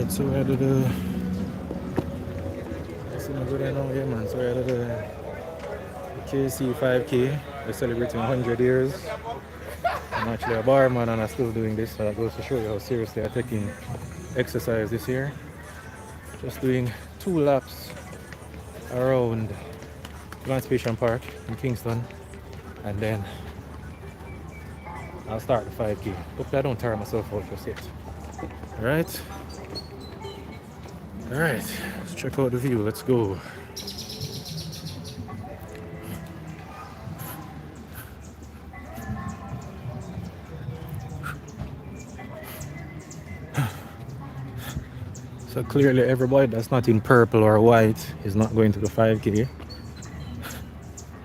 Alright, so we added a. I see my good now, yeah, man. So we added a KC 5K. We're celebrating 100 years. I'm actually a barman and I'm still doing this, so that goes to show you how seriously I'm taking exercise this year. Just doing 2 laps around Emancipation Park in Kingston, and then I'll start the 5K. Hopefully I don't tire myself out just yet. Alright? Alright, let's check out the view. Let's go. So clearly everybody that's not in purple or white is not going to the 5K.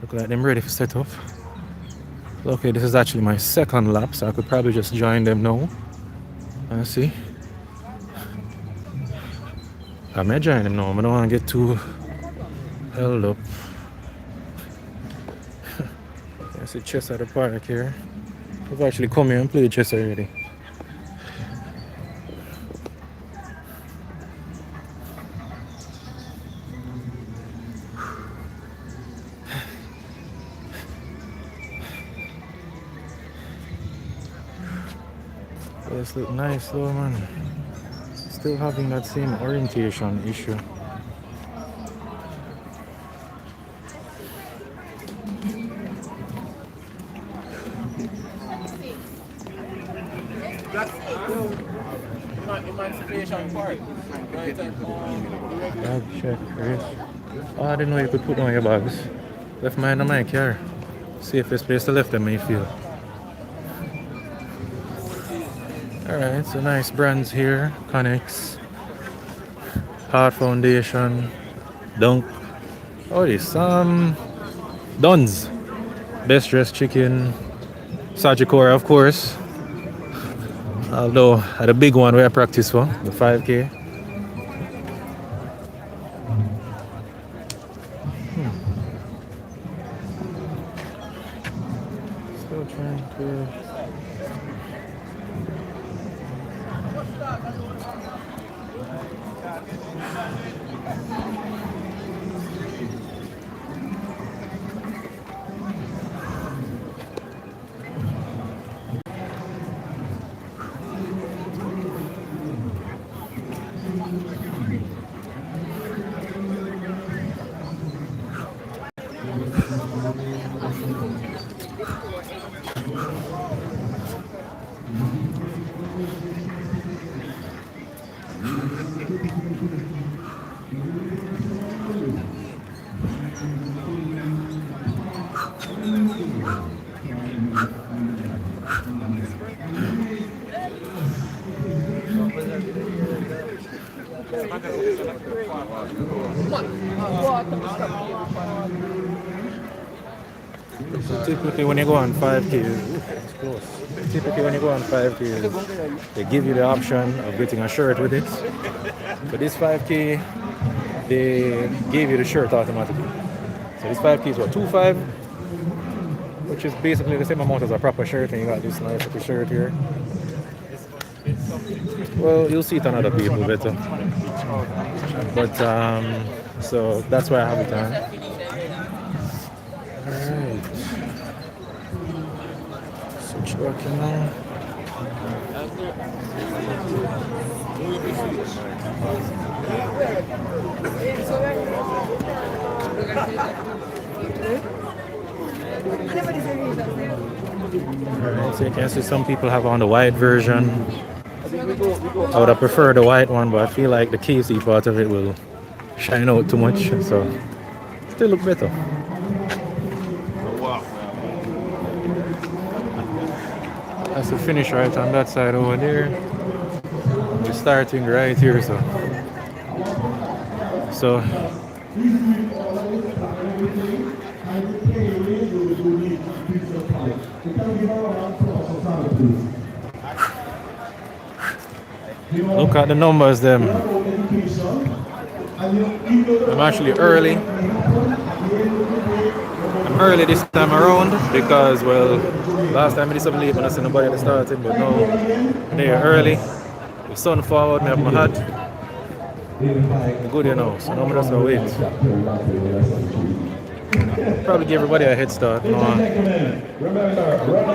Look like them ready for set up. Okay, this is actually my second lap, so I could probably just join them now. See? I may join them now, I don't want to get too held up. I see chess at the park here. I've actually come here and played chess already. This look nice though, man. Still having that same orientation issue. Emancipation Park. Bag check, Chris. Oh, I didn't know you could put on your bags. Left mine in my car. Safest place to left them, I feel. Alright, so nice brands here. Connex, Heart Foundation, Dunk. Oh, this Duns. Best Dressed Chicken, Sagicora, of course. Although at the big one where I practice for, the 5K. Still trying to. So typically when you go on 5K, it's close. Typically when you go on 5K, they give you the option of getting a shirt with it. But this 5K, they gave you the shirt automatically. So this 5K is what, 2.5, which is basically the same amount as a proper shirt, and you got this nice little shirt here. Well, you'll see it on other people better. But so that's why I have it on. Alright. Switch working now. Alright, so you can see some people have on the white version. I would have preferred the white one, but I feel like the KC part of it will shine out too much, so still look better. That's the finish right on that side over there. We're starting right here, so look at the numbers them. I'm actually early. I'm early this time around because, well, last time I did something late when I said nobody at the starting, but now they're early. The sun forward, I have my hat. Good, you know, so now I'm just gonna wait. Probably give everybody a head start. No,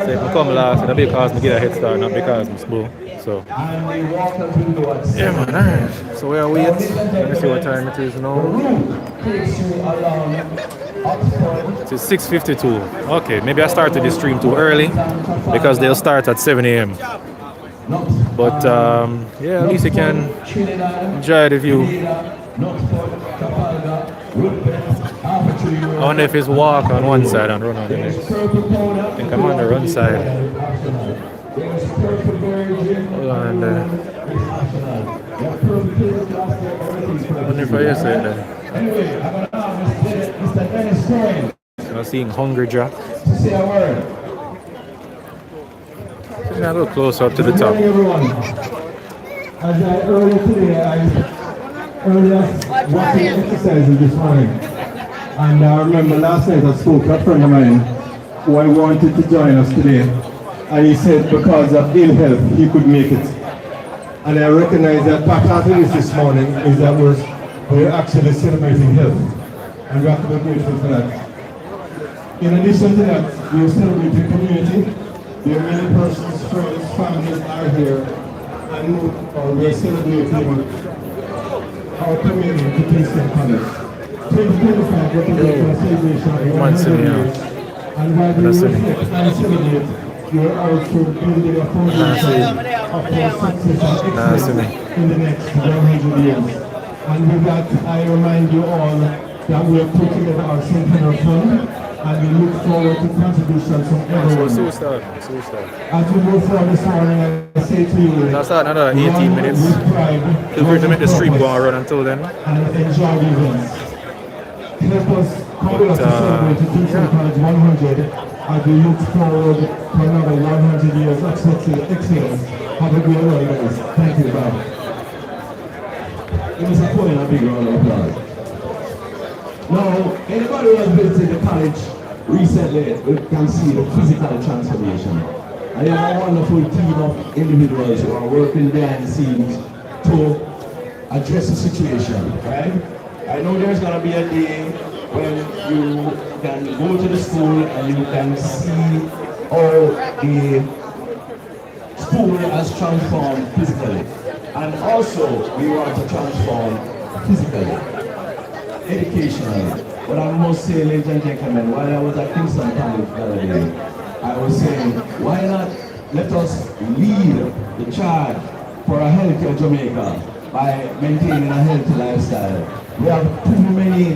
say if I come last, it'll be because I get a head start, not because I'm slow. So, yeah, man, alright. So we are wait. Let me see what time it is now. It's 6:52. Okay, maybe I started the stream too early because they'll start at 7 a.m. But yeah, at least you can enjoy the view. I wonder if it's walk on one side and run on the next. I think I'm on the run side. And I wonder if I hear say that. I'm seeing Hungry Jack. A little close up to the top. As I earlier today, earlier walking exercises this morning. And I remember last night I spoke to a friend of mine who I wanted to join us today. And he said because of ill health, he could make it. And I recognize that part of this morning is that we're actually celebrating health. And we have to be grateful for that. In addition to that, we are celebrating community. There are many persons, friends, families are here. And we are celebrating our community to Kingston College. 2025 represents a celebration of 100 years. And while we reflect and celebrate, we are also building a foundation of our success and excellence in the next 100 years. And with that, I remind you all that we have put together our centennial fund, and we look forward to contributions from everyone. As we move forward this morning, I say to you, that's another 18 minutes. Feel free to make the stream go and run until then. And enjoy the events. Help us come to celebrate the Kingston College 100 as we look forward to another 100 years of excellence. Have a great one, guys. Thank you, Bob. Give us a point, a big round of applause. Now, anybody who has visited the college recently can see the physical transformation. I have a wonderful team of individuals who are working behind the scenes to address the situation, right? I know there's going to be a day when you can go to the school and you can see how the school has transformed physically. And also, we want to transform physically, educationally. But I must say, ladies and gentlemen, while I was at Kingston College the other day, I was saying, why not let us lead the charge for a healthier Jamaica by maintaining a healthy lifestyle. We have too many,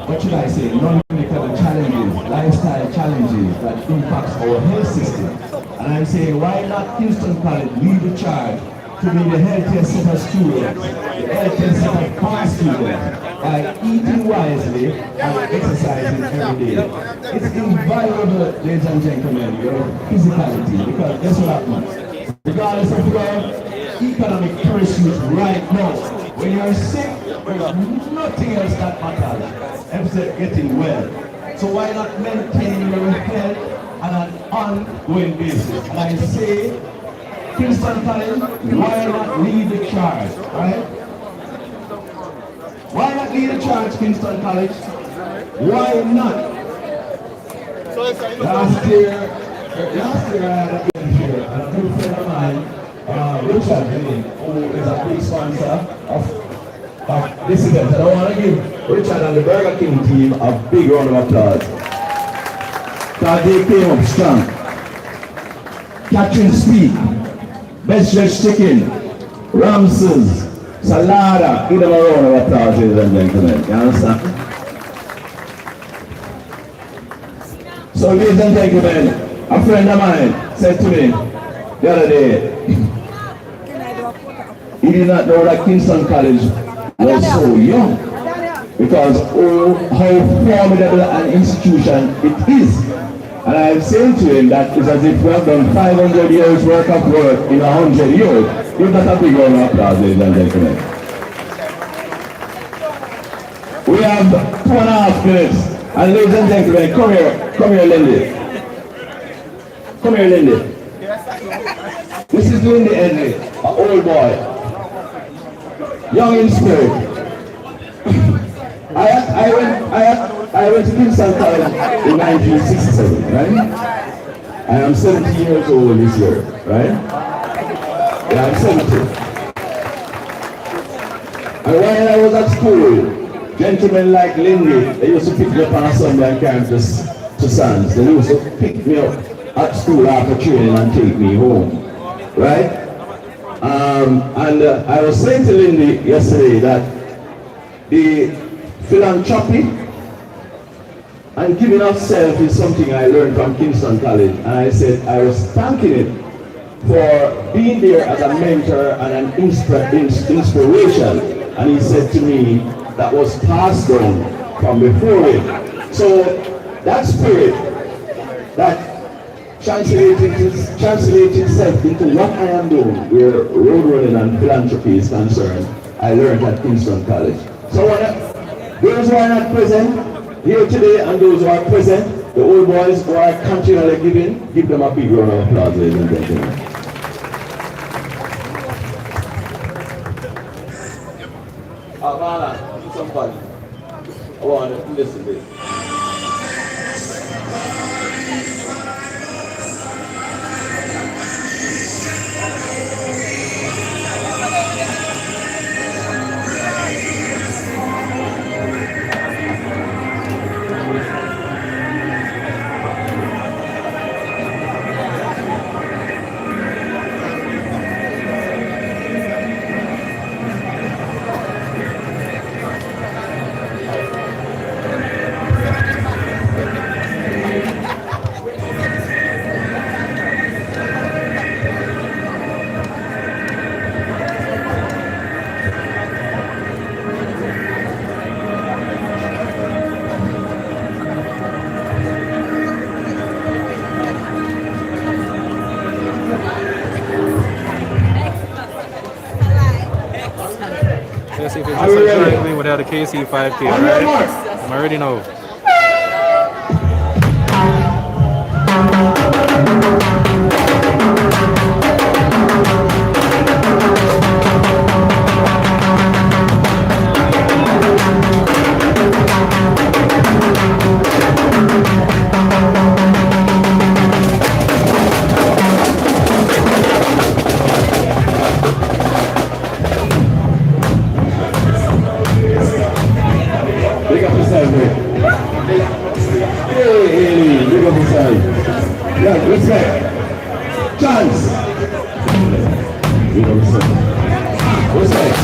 what should I say, non-medical challenges, lifestyle challenges that impact our health system. And I'm saying, why not Kingston College lead the charge to be the healthiest set of students, the healthiest set of past students, by eating wisely and exercising every day. It's invaluable, ladies and gentlemen, your physicality, because guess what happens? Regardless of your economic pursuits right now, when you're sick, there's nothing else that matters except getting well. So why not maintain your health on an ongoing basis? And I say, Kingston College, why not lead the charge, right? Why not lead the charge, Kingston College? Why not? Last year I had a game here, and a good friend of mine, Richard, who is a big sponsor of this event. And I want to give Richard and the Burger King team a big round of applause. Because they came up strong. Catherine Speak, Best Judge Chicken, Ramses, Salada, give them a round of applause, ladies and gentlemen. You understand? So, ladies and gentlemen, a friend of mine said to me the other day, he did not know that Kingston College was so young, because how formidable an institution it is. And I'm saying to him that it's as if we have done 500 years worth of work in 100 years. Give that a big round of applause, ladies and gentlemen. We have 2.5 minutes. And ladies and gentlemen, come here, Lindy. Come here, Lindy. This is Lindy Edley, an old boy. young in spirit. I went to Kingston College in 1967, right? I am 70 years old this year, right? Yeah, I'm 70. And while I was at school, gentlemen like Lindy, they used to pick me up on a Sunday and carry me to Sands. They used to pick me up at school after training and take me home, right? I was saying to Lindy yesterday that the philanthropy and giving of self is something I learned from Kingston College. And I said I was thanking it for being there as a mentor and an inspiration. And he said to me that was passed down from before it. So that spirit that translate itself into what I am doing, where road running and philanthropy is concerned, I learned at Kingston College. So those who are not present here today and those who are present, the old boys who are continually giving, give them a big round of applause, ladies and gentlemen. Avana, somebody. I want to listen to this. Let's see if it's just currently without a KC 5K, right? I'm already know. Yeah, respect. Chance. Respect.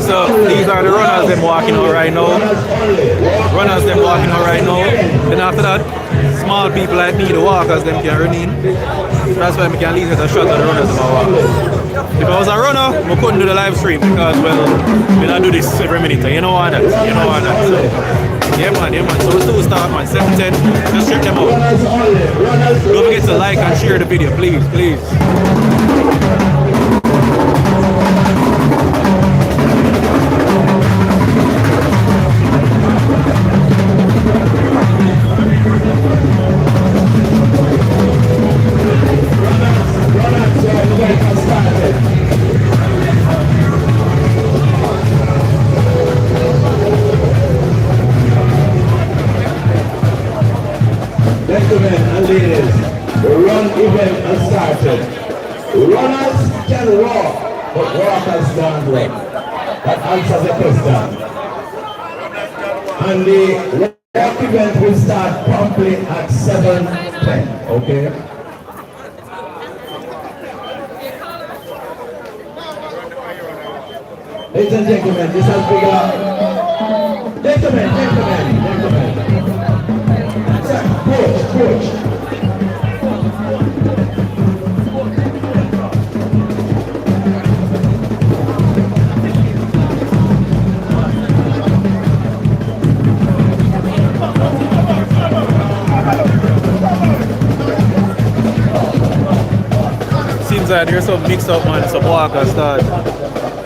Alright, so these are the runners them walking out right now. Runners them walking out right now. Then after that, small people like me, the walkers them can run in. That's why we can at least get a shot of the runners them walk. If I was a runner, I couldn't do the live stream because well, we don't do this every minute. You know what that. You know what that. So, yeah man. So we still start man. 7:10. Just check them out. Don't forget to like and share the video, please. Gentlemen and ladies, the run event has started. Runners can walk, but walkers can't run. That answers the question. And the walk event will start promptly at 7:10, okay? Ladies and gentlemen, this has begun. Gentlemen. Coach. Seems like there's some mix up man, some walkers start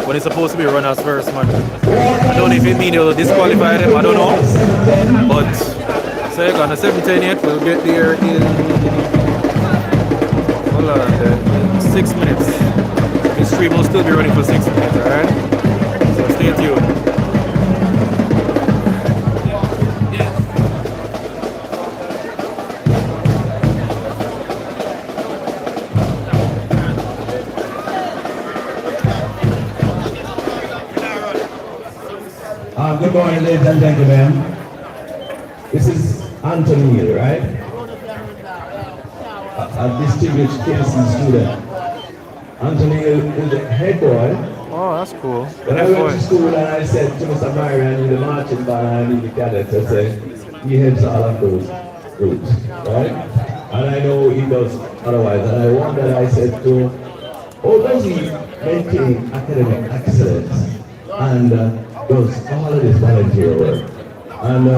when it's supposed to be runners first man. I don't know if it means they'll disqualify them, I don't know. But so on the 7:10 yet, we'll get there in 6 minutes. This stream will still be running for 6 minutes, alright? So stay tuned. Good morning, ladies and gentlemen. This is Anthony Hill, right? A distinguished KC student. Anthony Hill is the head boy. Oh, that's cool. When I went to school and I said to Mr. Myron, I need a marching band, I need the cadets, I said, he heads all of those groups, right? And I know he does otherwise. And I wondered, I said to him, how does he maintain academic excellence and does all of this volunteer work? And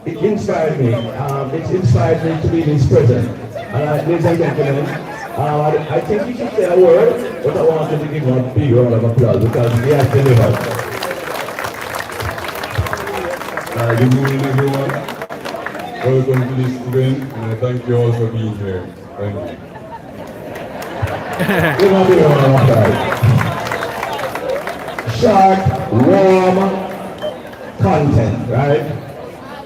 it inspired me. It inspired me to be in his presence. And ladies and gentlemen, I think he should say a word, but I wanted to give him a big round of applause because he has delivered. Good morning, everyone. Welcome to this event, and I thank you all for being here. Thank you. Give him a big round of applause. Short, warm content, right?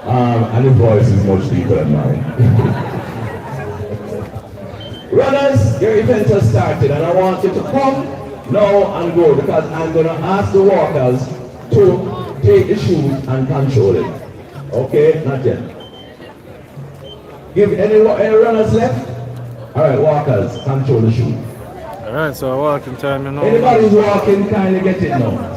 And his voice is much deeper than mine. Runners, your event has started, and I want you to come now and go because I'm going to ask the walkers to take the shoes and control it. Okay? Not yet. Give any runners left? Alright, walkers, control the shoes. Alright, so walking time, you know. Anybody who's walking, kindly get it now.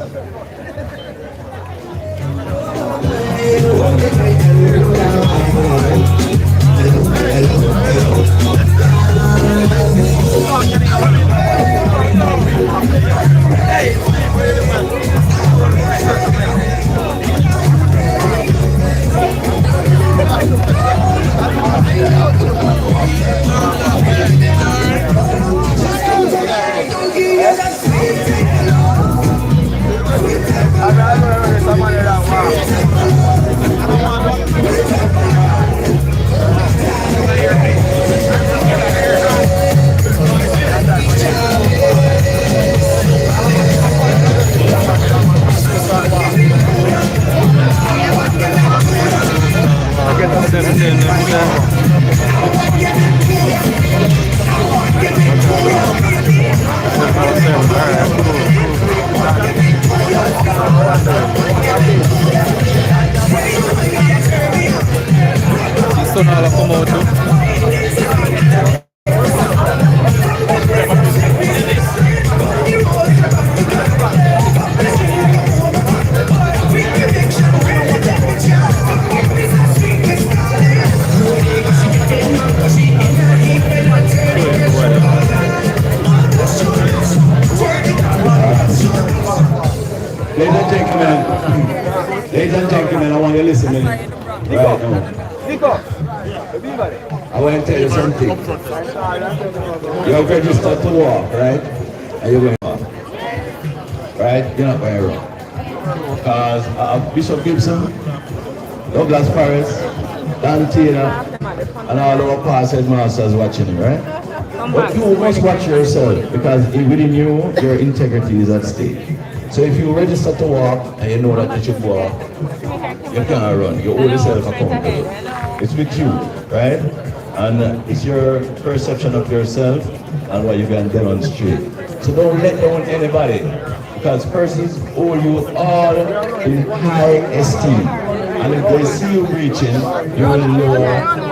Ladies and gentlemen, ladies and gentlemen, I want you to listen to me right now. I want to tell you something. You're registered to walk, right? And you're going to walk. Right? You're not going to run. Because Bishop Gibson, Douglas Paris, Dan Taylor, and all our past headmasters watching you, right? But you must watch yourself because within you, your integrity is at stake. So if you register to walk and you know that you should walk, you cannot run. You hold yourself accountable. It's with you, right? And it's your perception of yourself and what you can demonstrate. So don't let down anybody because persons hold you all in high esteem. And if they see you reaching, you will know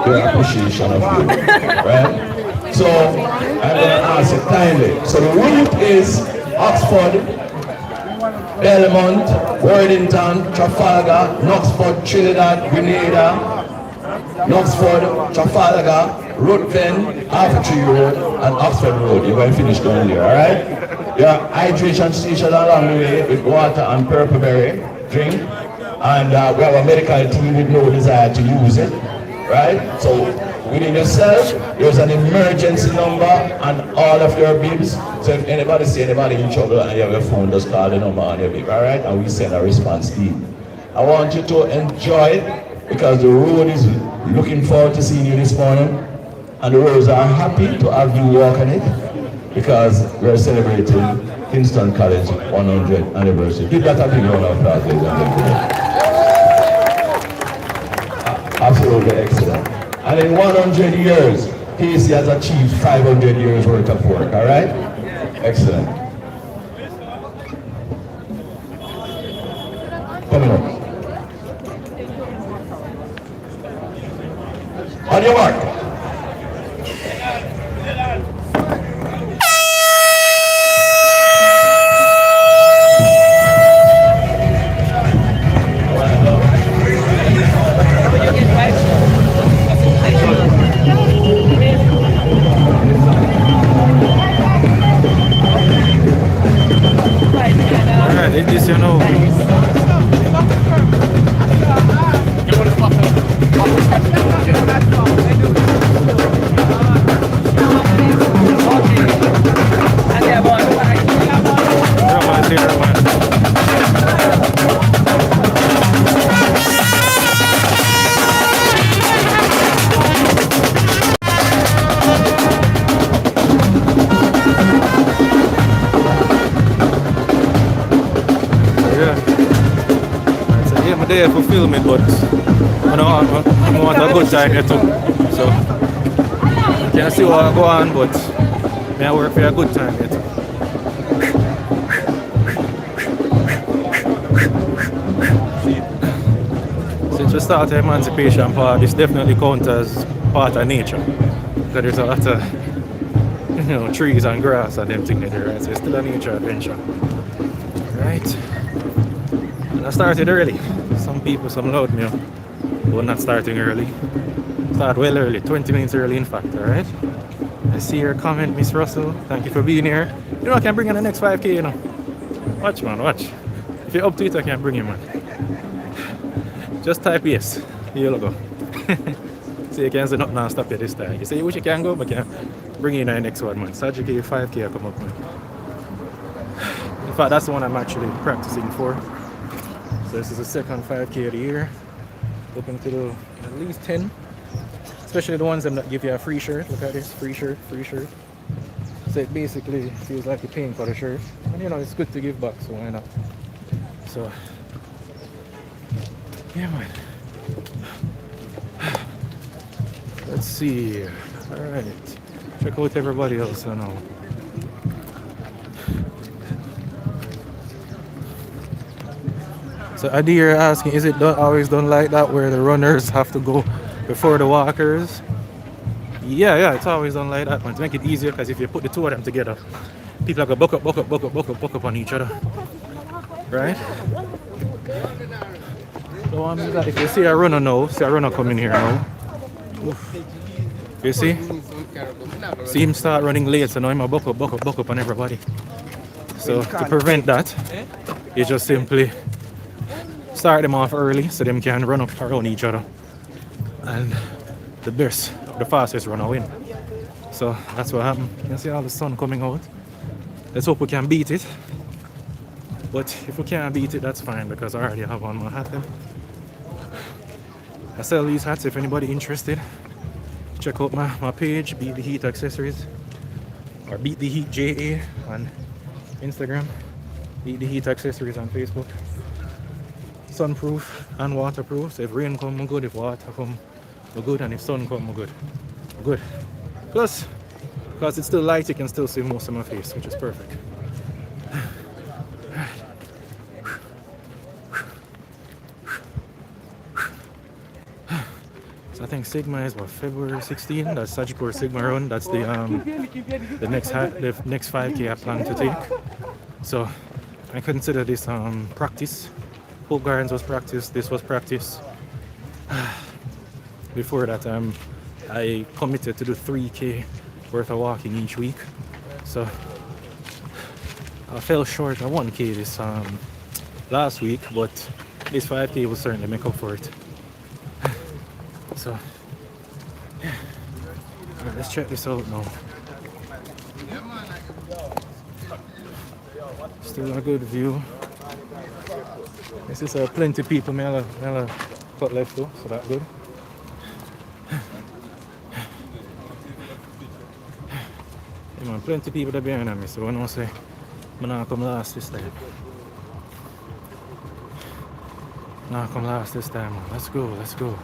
their appreciation of you, right? So I'm going to ask you kindly. So the route is Oxford, Belmont, Worthington, Trafalgar, Knoxford, Trinidad, Grenada, Knoxford, Trafalgar, Ruthven, Arthur Road, and Oxford Road. You're going to finish going there, alright? There are hydration stations along the way with water and purple berry drink. And we have a medical team with no desire to use it, right? So within yourself, there's an emergency number and all of your bibs. So if anybody see anybody in trouble and you have your phone, just call the number on your bib, all right? And we send a response team. I want you to enjoy it because the road is looking forward to seeing you this morning. And the roads are happy to have you walk on it because we're celebrating Kingston College 100th anniversary. Give that a big round of applause, ladies and gentlemen. Absolutely excellent. And in 100 years, KC has achieved 500 years worth of work, all right? Excellent. Coming up. On your mark. Alright, this you know. There for filming, but I want a good time here too. So you can see what I go on, but I work for a good time here too. Since we started the Emancipation Park, this definitely counts as part of nature. Because there's a lot of trees and grass and them things there, right? So it's still a nature adventure. Right? And I started early. Some people, some loud me, but not starting early. Start well early, 20 minutes early in fact, alright? I see your comment, Miss Russell. Thank you for being here. You know I can bring in the next 5K, you know. Watch man, watch. If you're up to it, I can bring you, man. Just type yes. Here you go. So you can say nothing and stop you this time. You say you wish you can go, but I can bring you in the next one, man. Saturday 5K I come up, man. In fact, that's the one I'm actually practicing for. So this is the second 5K of the year. Looking to do at least 10. Especially the ones that give you a free shirt. Look at this, free shirt, free shirt. So it basically feels like you're paying for the shirt. And you know, it's good to give back, so why not? So, yeah man. Let's see. Alright. Check out everybody else I know. So Adir asking, is it always done like that where the runners have to go before the walkers? Yeah, it's always done like that, man, to make it easier, because if you put the two of them together, people are going to buck up on each other. Right? So what I mean is that if you see a runner now, see a runner coming here now. Oof. You see him start running late, so now I'm a buck up on everybody. So to prevent that, you just simply start them off early so them can run up around each other. And the fastest runner win. So that's what happened. You can see all the sun coming out. Let's hope we can beat it. But if we can't beat it, that's fine because I already have on my hat then. I sell these hats if anybody interested. Check out my page, Beat the Heat Accessories, or Beat the Heat JA on Instagram, Beat the Heat Accessories on Facebook. Sunproof and waterproof, so if rain come, we're good. If water come, we're good. And if sun come, we're good. We're good. Plus, because it's still light, you can still see most of my face, which is perfect. So I think Sigma is what, February 16. That's Sagicor Sigma run. That's the next 5K I plan to take. So I consider this practice. Hope Gardens was practice. This was practice. Before that, I committed to do 3K worth of walking each week. So I fell short of 1K this last week, but this 5K will certainly make up for it. So yeah. Alright, let's check this out now. Still a good view. This is plenty of people. Me have cut left too, so that's good. Yeah, man, plenty of people that behind me, so I don't say I'm not come last this time. Not come last this time, man. Let's go, let's go.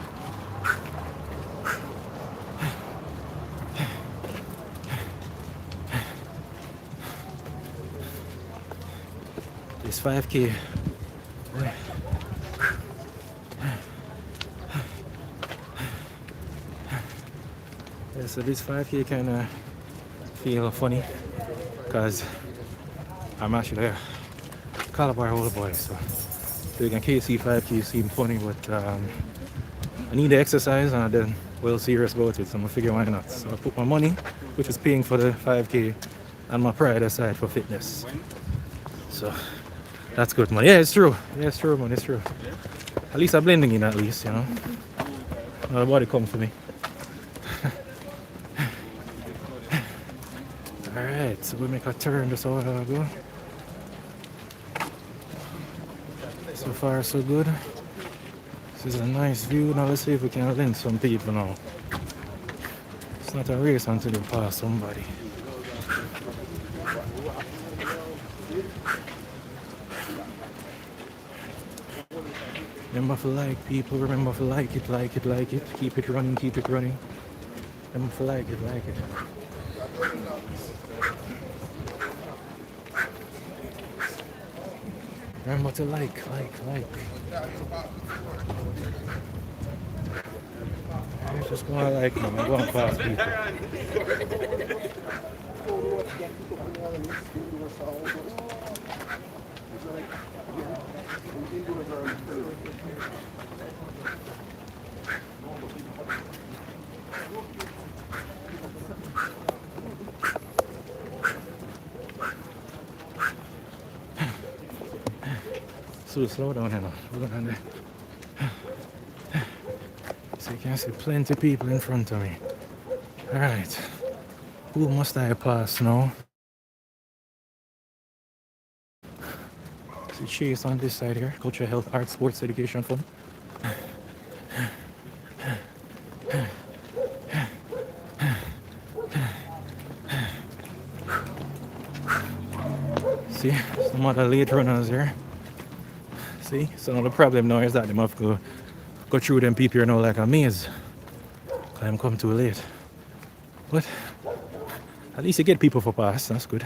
This 5K. Yeah, so this 5K kind of feel funny because I'm actually a Calabar older boy, so doing a KC 5K seem funny, but I need the exercise and I'm then well serious about it, so I'm gonna figure why not. So I put my money, which is paying for the 5K, and my pride aside for fitness. So that's good, man. Yeah, it's true. Yeah, it's true, man. It's true. At least I'm blending in, at least, you know. Nobody come for me. Alright, so we make a turn this over I go. So far, so good. This is a nice view. Now let's see if we can lend some people now. It's not a race until you pass somebody. Remember to like people, remember to like it, like it, like it. Keep it running, keep it running. Remember to like it, like it. Remember to like. I just gonna like them, I'm going past people. So slow down here now. We're going there. So you can see plenty of people in front of me. Alright. Who must I pass now? See Chase on this side here. Culture, Health, Arts, Sports, Education Fund. See, some other late runners here. See, so now the problem now is that they have to go through them people here now like a maze. Cause I'm come too late. But at least you get people for pass, that's good.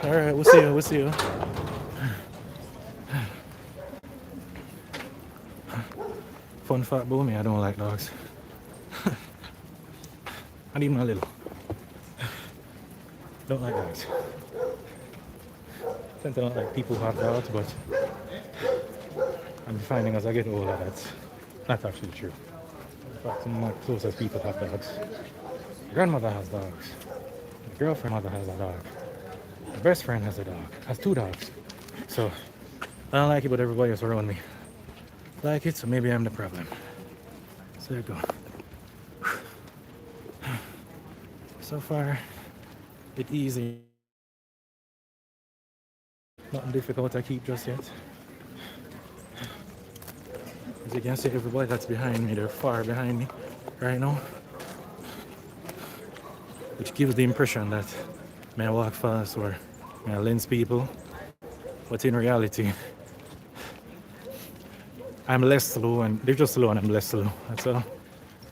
Alright, we'll see you. Fun fact about me, I don't like dogs. Not even a little. Don't like dogs. tend to not like people who have dogs, but I'm finding as I get older that's not actually true. In fact, some of my closest people have dogs. My grandmother has dogs. My girlfriend mother has a dog. My best friend has a dog. Has two dogs. So I don't like it, but everybody else around me like it, so maybe I'm the problem. So there you go. So far, it's easy. Nothing difficult to keep just yet. As you can see, everybody that's behind me, they're far behind me right now. Which gives the impression that may I walk fast or may I lens people. But in reality, I'm less slow and they're just slow and I'm less slow. That's all.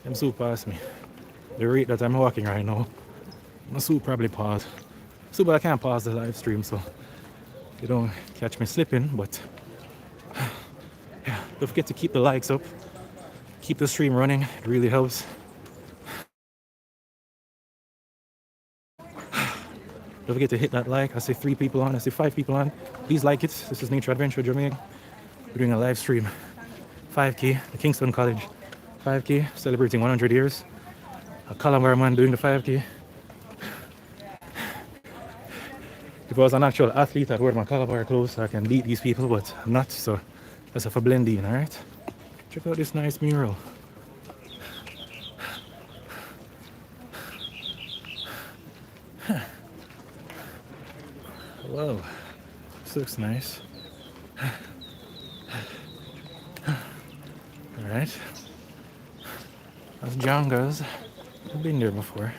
Them soon pass me. The rate that I'm walking right now, my soon probably pause. So but I can't pause the live stream, so you don't catch me slipping, but yeah, don't forget to keep the likes up. Keep the stream running, it really helps. Don't forget to hit that like. I see 3 people on, I see 5 people on. Please like it. This is Nature Adventure Jamaica. We're doing a live stream. 5K, the Kingston College 5K, celebrating 100 years. A Calabar man doing the 5K. If I was an actual athlete, I'd wear my Calabar clothes so I can beat these people, but I'm not, so that's a for blending, alright? Check out this nice mural. Whoa, this looks nice. Alright. That's Jonga's. I've been there before.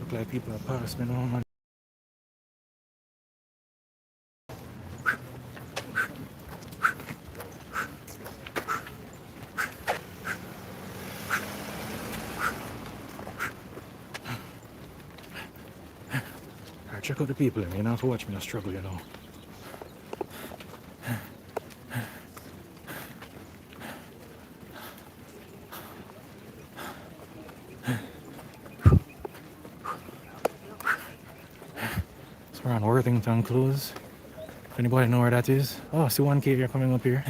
Look like people are passing me now, man. Alright, check out the people in me. You don't have to watch me, I struggle, you know. It's around Worthington Close. If anybody know where that is? Oh, I see one cave here coming up here.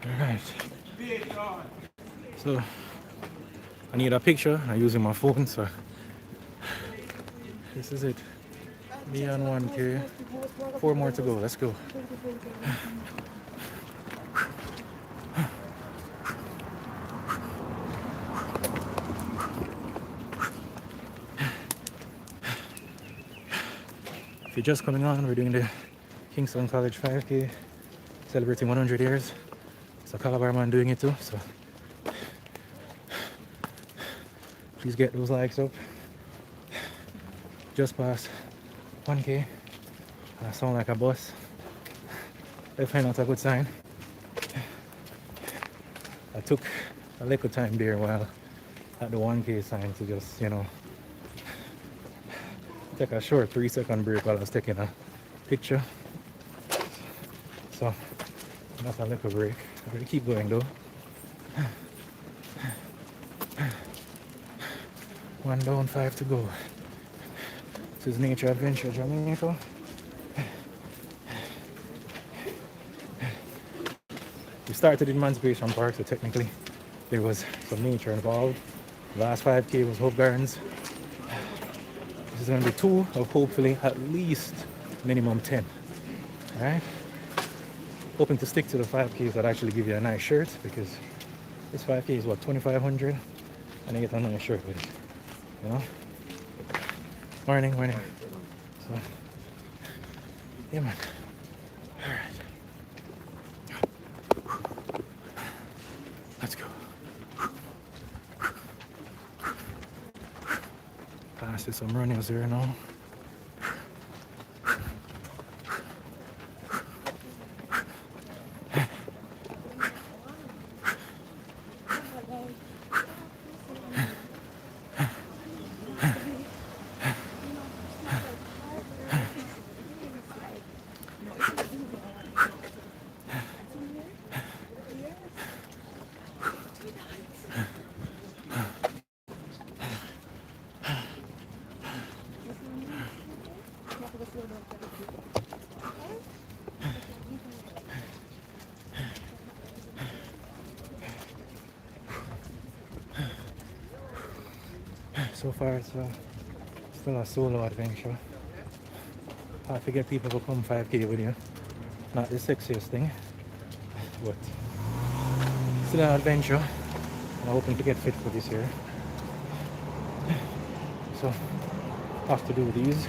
Alright. So I need a picture. I'm using my phone, so this is it. Me on 1K. 4 more to go. Let's go. If you're just coming on, we're doing the Kingston College 5K, celebrating 100 years. It's a Calabar man doing it too, so please get those likes up. Just past 1K. I sound like a boss. Definitely not a good sign. I took a little time there while at the 1K sign to just, you know, take a short 3-second break while I was taking a picture. So that's a little break. I'm gonna keep going though. 1 down, 5 to go. This is Nature Adventure Jamaica. We started in Emancipation Park, so technically there was some nature involved. The last 5K was Hope Gardens. This is going to be 2 of hopefully at least minimum 10. Alright? Hoping to stick to the 5Ks that actually give you a nice shirt, because this 5K is what, 2,500, and you get a nice shirt with it. You know? Morning. So, yeah, man. Alright. Let's go. Past some runners here now. So far, it's still a solo adventure. Hard to get people to come 5K with you. Not the sexiest thing, but still an adventure. I'm hoping to get fit for this year. So, have to do these.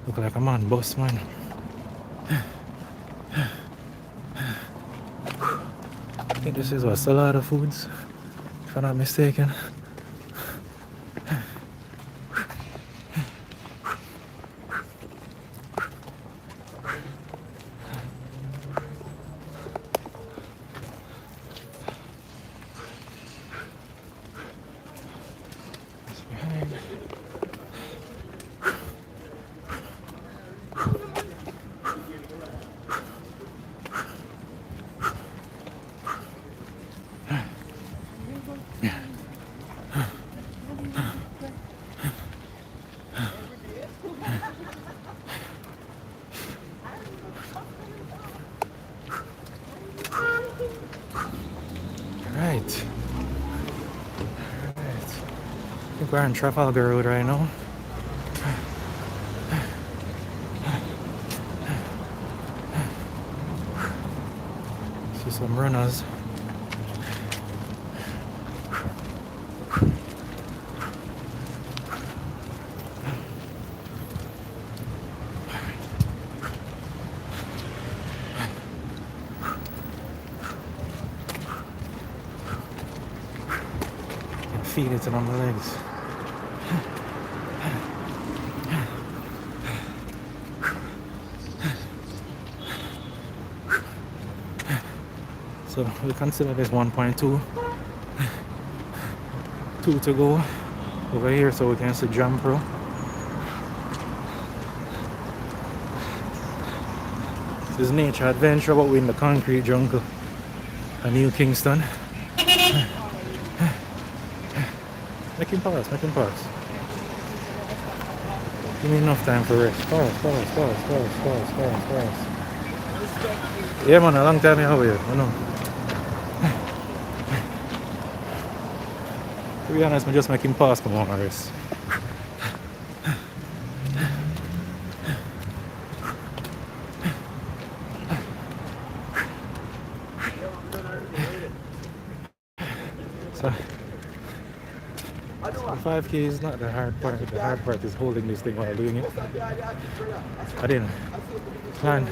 Look like I'm on bus, man. I think this is what Salada Foods, if I'm not mistaken. It's behind. Right. I think we're on Trafalgar Road right now. See some runners. And feet it on the legs. So we consider this 1.2, 2 to go over here so we can see Jam Pro. This is Nature Adventure, but we're in the concrete jungle of New Kingston. Make him pause, make him pause. Give me enough time for rest. Pause. Yeah man, a long time here, I know. To be honest, I'm just making pause come on rest. So 5K is not the hard part. The hard part is holding this thing while doing it. I didn't plan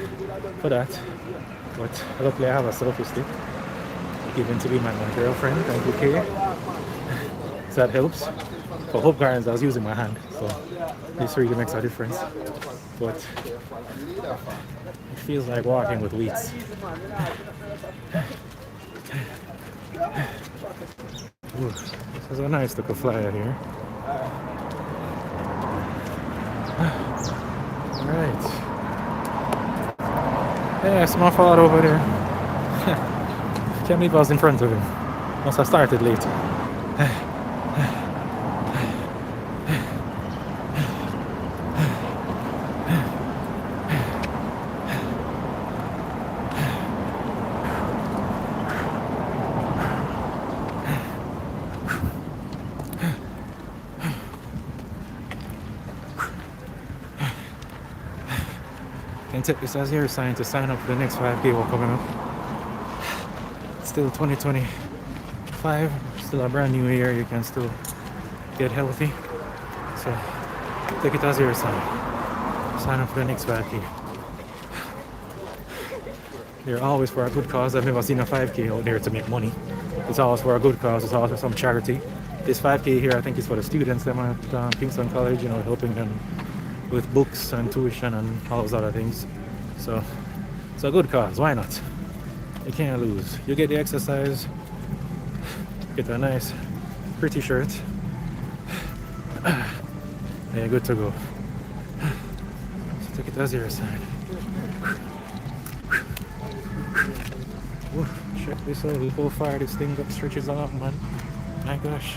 for that, but luckily I have a selfie stick given to me by my girlfriend. Thank you, Kay. So that helps. For Hope Gardens, I was using my hand, so this really makes a difference. But it feels like walking with weights. Ooh, this is a nice little flyer here. Alright. Yeah, it's my fault over there. Can't believe I was in front of him. Must have started late. can take this as your sign to sign up for the next 5K walk coming up. Still 2025, still a brand new year. You can still get healthy. So take it as your sign. Sign up for the next 5K. They're always for a good cause. I've never seen a 5K out there to make money. It's always for a good cause. It's always for some charity. This 5K here, I think, is for the students them at Kingston College, you know, helping them with books and tuition and all those other things. So it's a good cause. Why not? You can't lose. You get the exercise, get a nice, pretty shirt. And you're good to go. So take it as your sign. Ooh, check this out. Look how far this thing up stretches out, man. My gosh.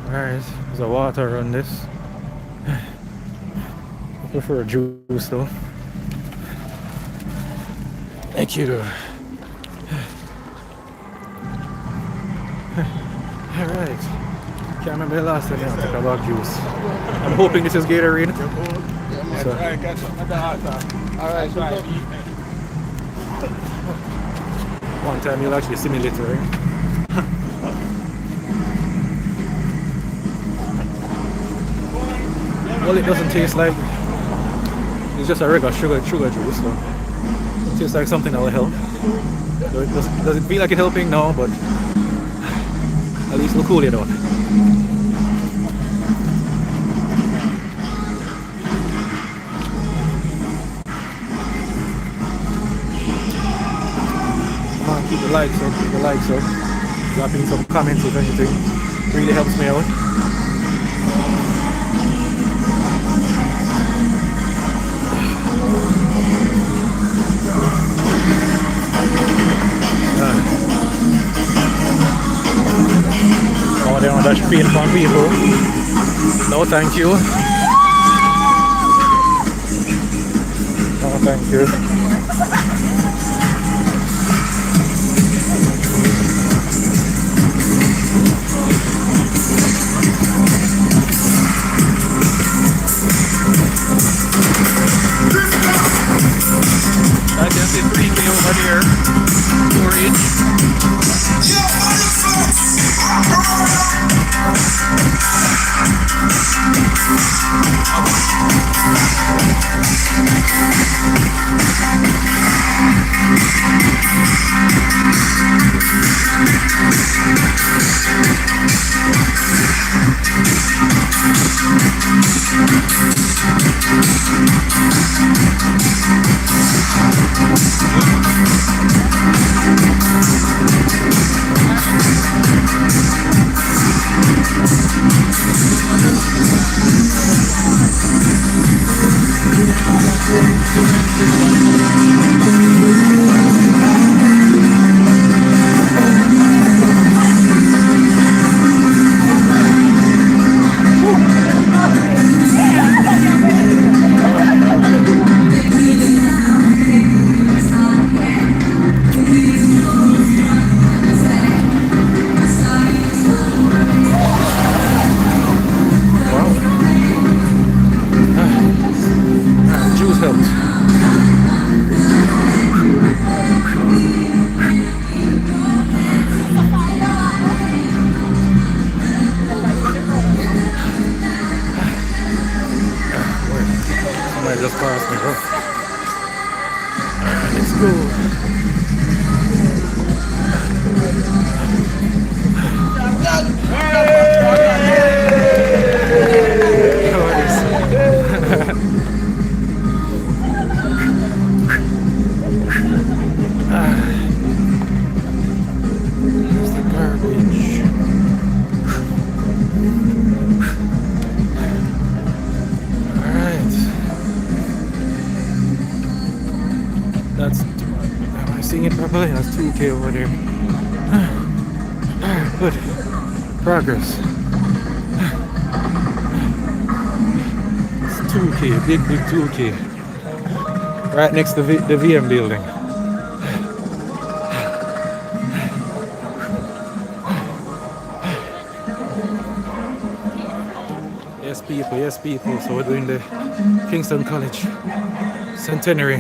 Alright, there's a water on this. I prefer a juice though. Thank you though. Alright. Can't remember the last time I took a bag juice. I'm hoping this is Gatorade. So. Alright, one time you'll actually see me later, right? Well, it doesn't taste like, it's just a regular sugar juice, so it tastes like something that will help. So does it feel like it's helping? No, but at least it'll cool it down. Come on, keep the likes up, dropping some comments if anything, really helps me out. Oh, they want to dash pain from people. No, thank you. No, thank you. I can see 3K over there. Storage. Just passed me, bro. Alright, let's go. Here's the garbage. That's, am I seeing it properly? That's 2K over there. Good. Progress. It's 2K, big 2K. Right next to the VM building. people. So we're doing the Kingston College Centenary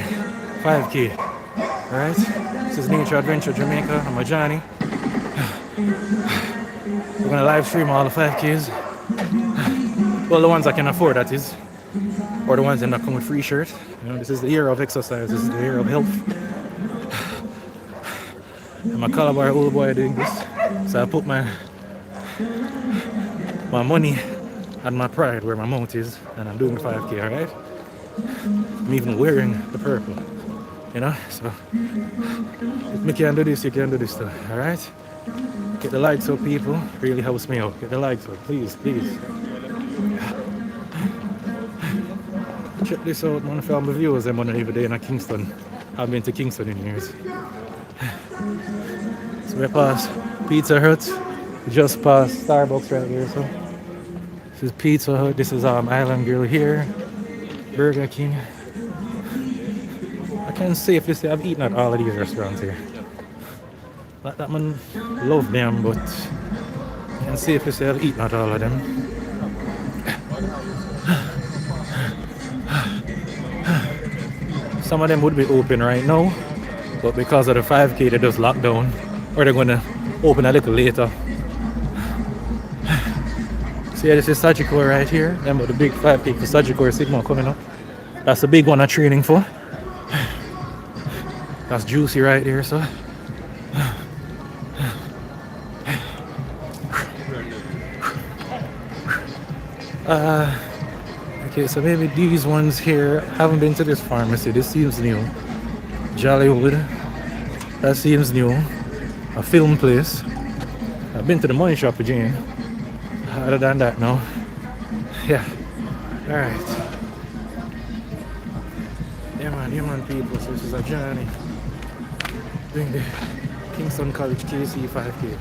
5K. Alright? This is Nature Adventure Jamaica. I'm Johnny. We're gonna live stream all the 5Ks. Well, the ones I can afford, that is. Or the ones that come with free shirt. You know, this is the year of exercise. This is the year of health. I'm a Calabar old boy doing this. So I put my money and my pride where my mouth is, and I'm doing the 5K, alright? I'm even wearing the purple, you know? So if me can do this, you can do this too, alright? Get the likes up, people. Really helps me out. Get the likes up, please. Check this out, one of my viewers. I'm on every day in Kingston. I've been to Kingston in years. So we passed Pizza Hut. We just passed Starbucks right here. So this is Pizza Hut. This is Island Grill here. Burger King. I can't safely say I've eaten at all of these restaurants here. Not that man love them, but I can safely say I've eaten at all of them. Some of them would be open right now, but because of the 5K, they just locked down, or they're gonna open a little later. So yeah, this is Sagicor right here. Remember the big 5K for Sagicor Sigma coming up. That's the big one I'm training for. That's juicy right there, so. Okay, so maybe these ones here. Haven't been to this pharmacy. This seems new. Jollywood. That seems new. A film place. I've been to the money shop again. Other than that, no. Yeah. Alright. Yeah man, people. So this is a journey. Doing the Kingston College KC 5K.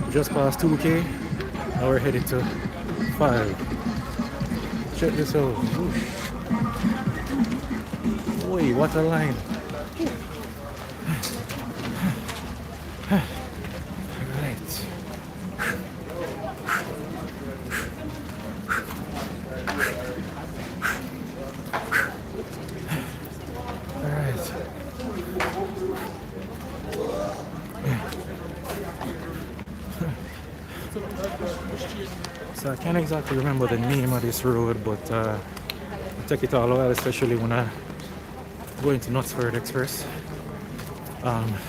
We just passed 2K. Now we're headed to 5. Check this out. Wait, what a line. Right. Alright. So I can't exactly remember the name of this road, but I take it all a while, especially when I go into Knutsford Express.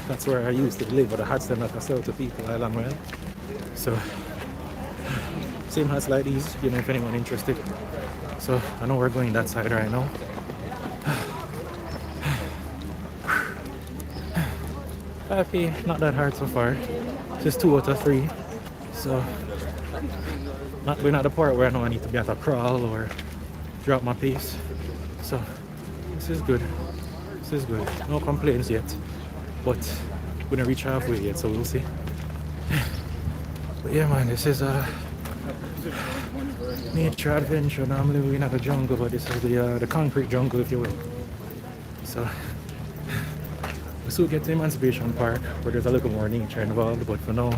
That's where I used to live, but I had them that I sell to people Island Well. So same hats like these, you know, if anyone interested. So I know we're going that side right now. Happy, not that hard so far. Just 2 out of 3. So we're not at the part where I know I need to be at a crawl or drop my pace. So this is good. No complaints yet. But we didn't reach halfway yet, so we'll see. But yeah man, this is Nature Adventure. Normally we're in the jungle, but this is the concrete jungle, if you will. So we soon get to Emancipation Park, where there's a little more nature involved, but for now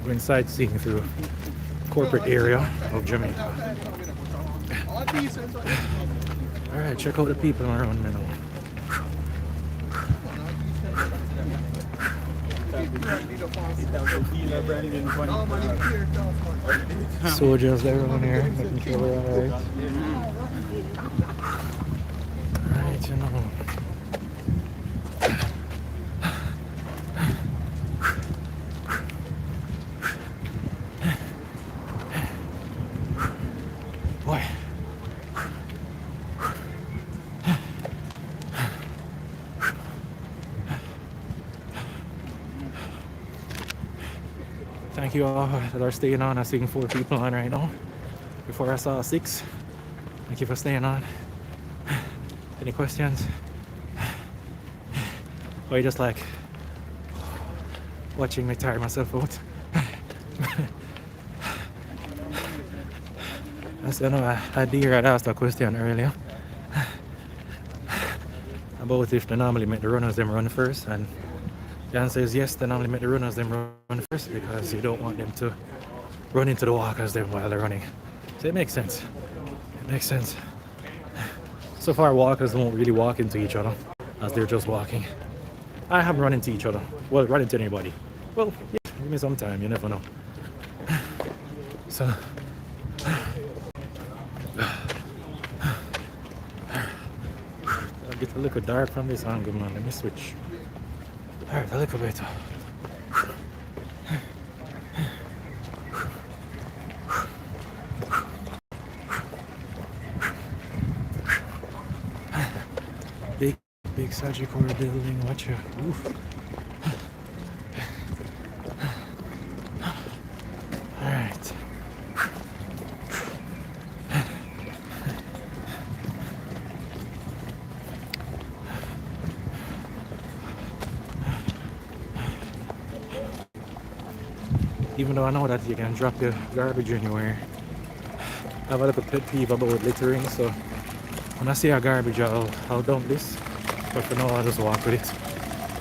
we're in sightseeing through corporate area of Jamaica. Alright, check out the people around me now. Soldiers around here, making sure we're alright. Alright, you know. Boy. Thank you all that are staying on. I'm seeing 4 people on right now. Before I saw 6. Thank you for staying on. Any questions? Or you just like watching me tire myself out? I know I did ask a question earlier about if they normally make the runners them run first, and the answer is yes, they normally make the runners them run first because you don't want them to run into the walkers then while they're running. So it makes sense. It makes sense. So far, walkers won't really walk into each other as they're just walking. I haven't run into each other. Well, run into anybody. Well, yeah, give me some time. You never know. So, I'll get a little dark from this angle, man. Let me switch. Alright, a little better. Big surgical building, watch out. Oof. Alright. Even though I know that you can drop your garbage anywhere, I have a little pet peeve about littering, so when I see a garbage, I'll dump this. But for now, I'll just walk with it.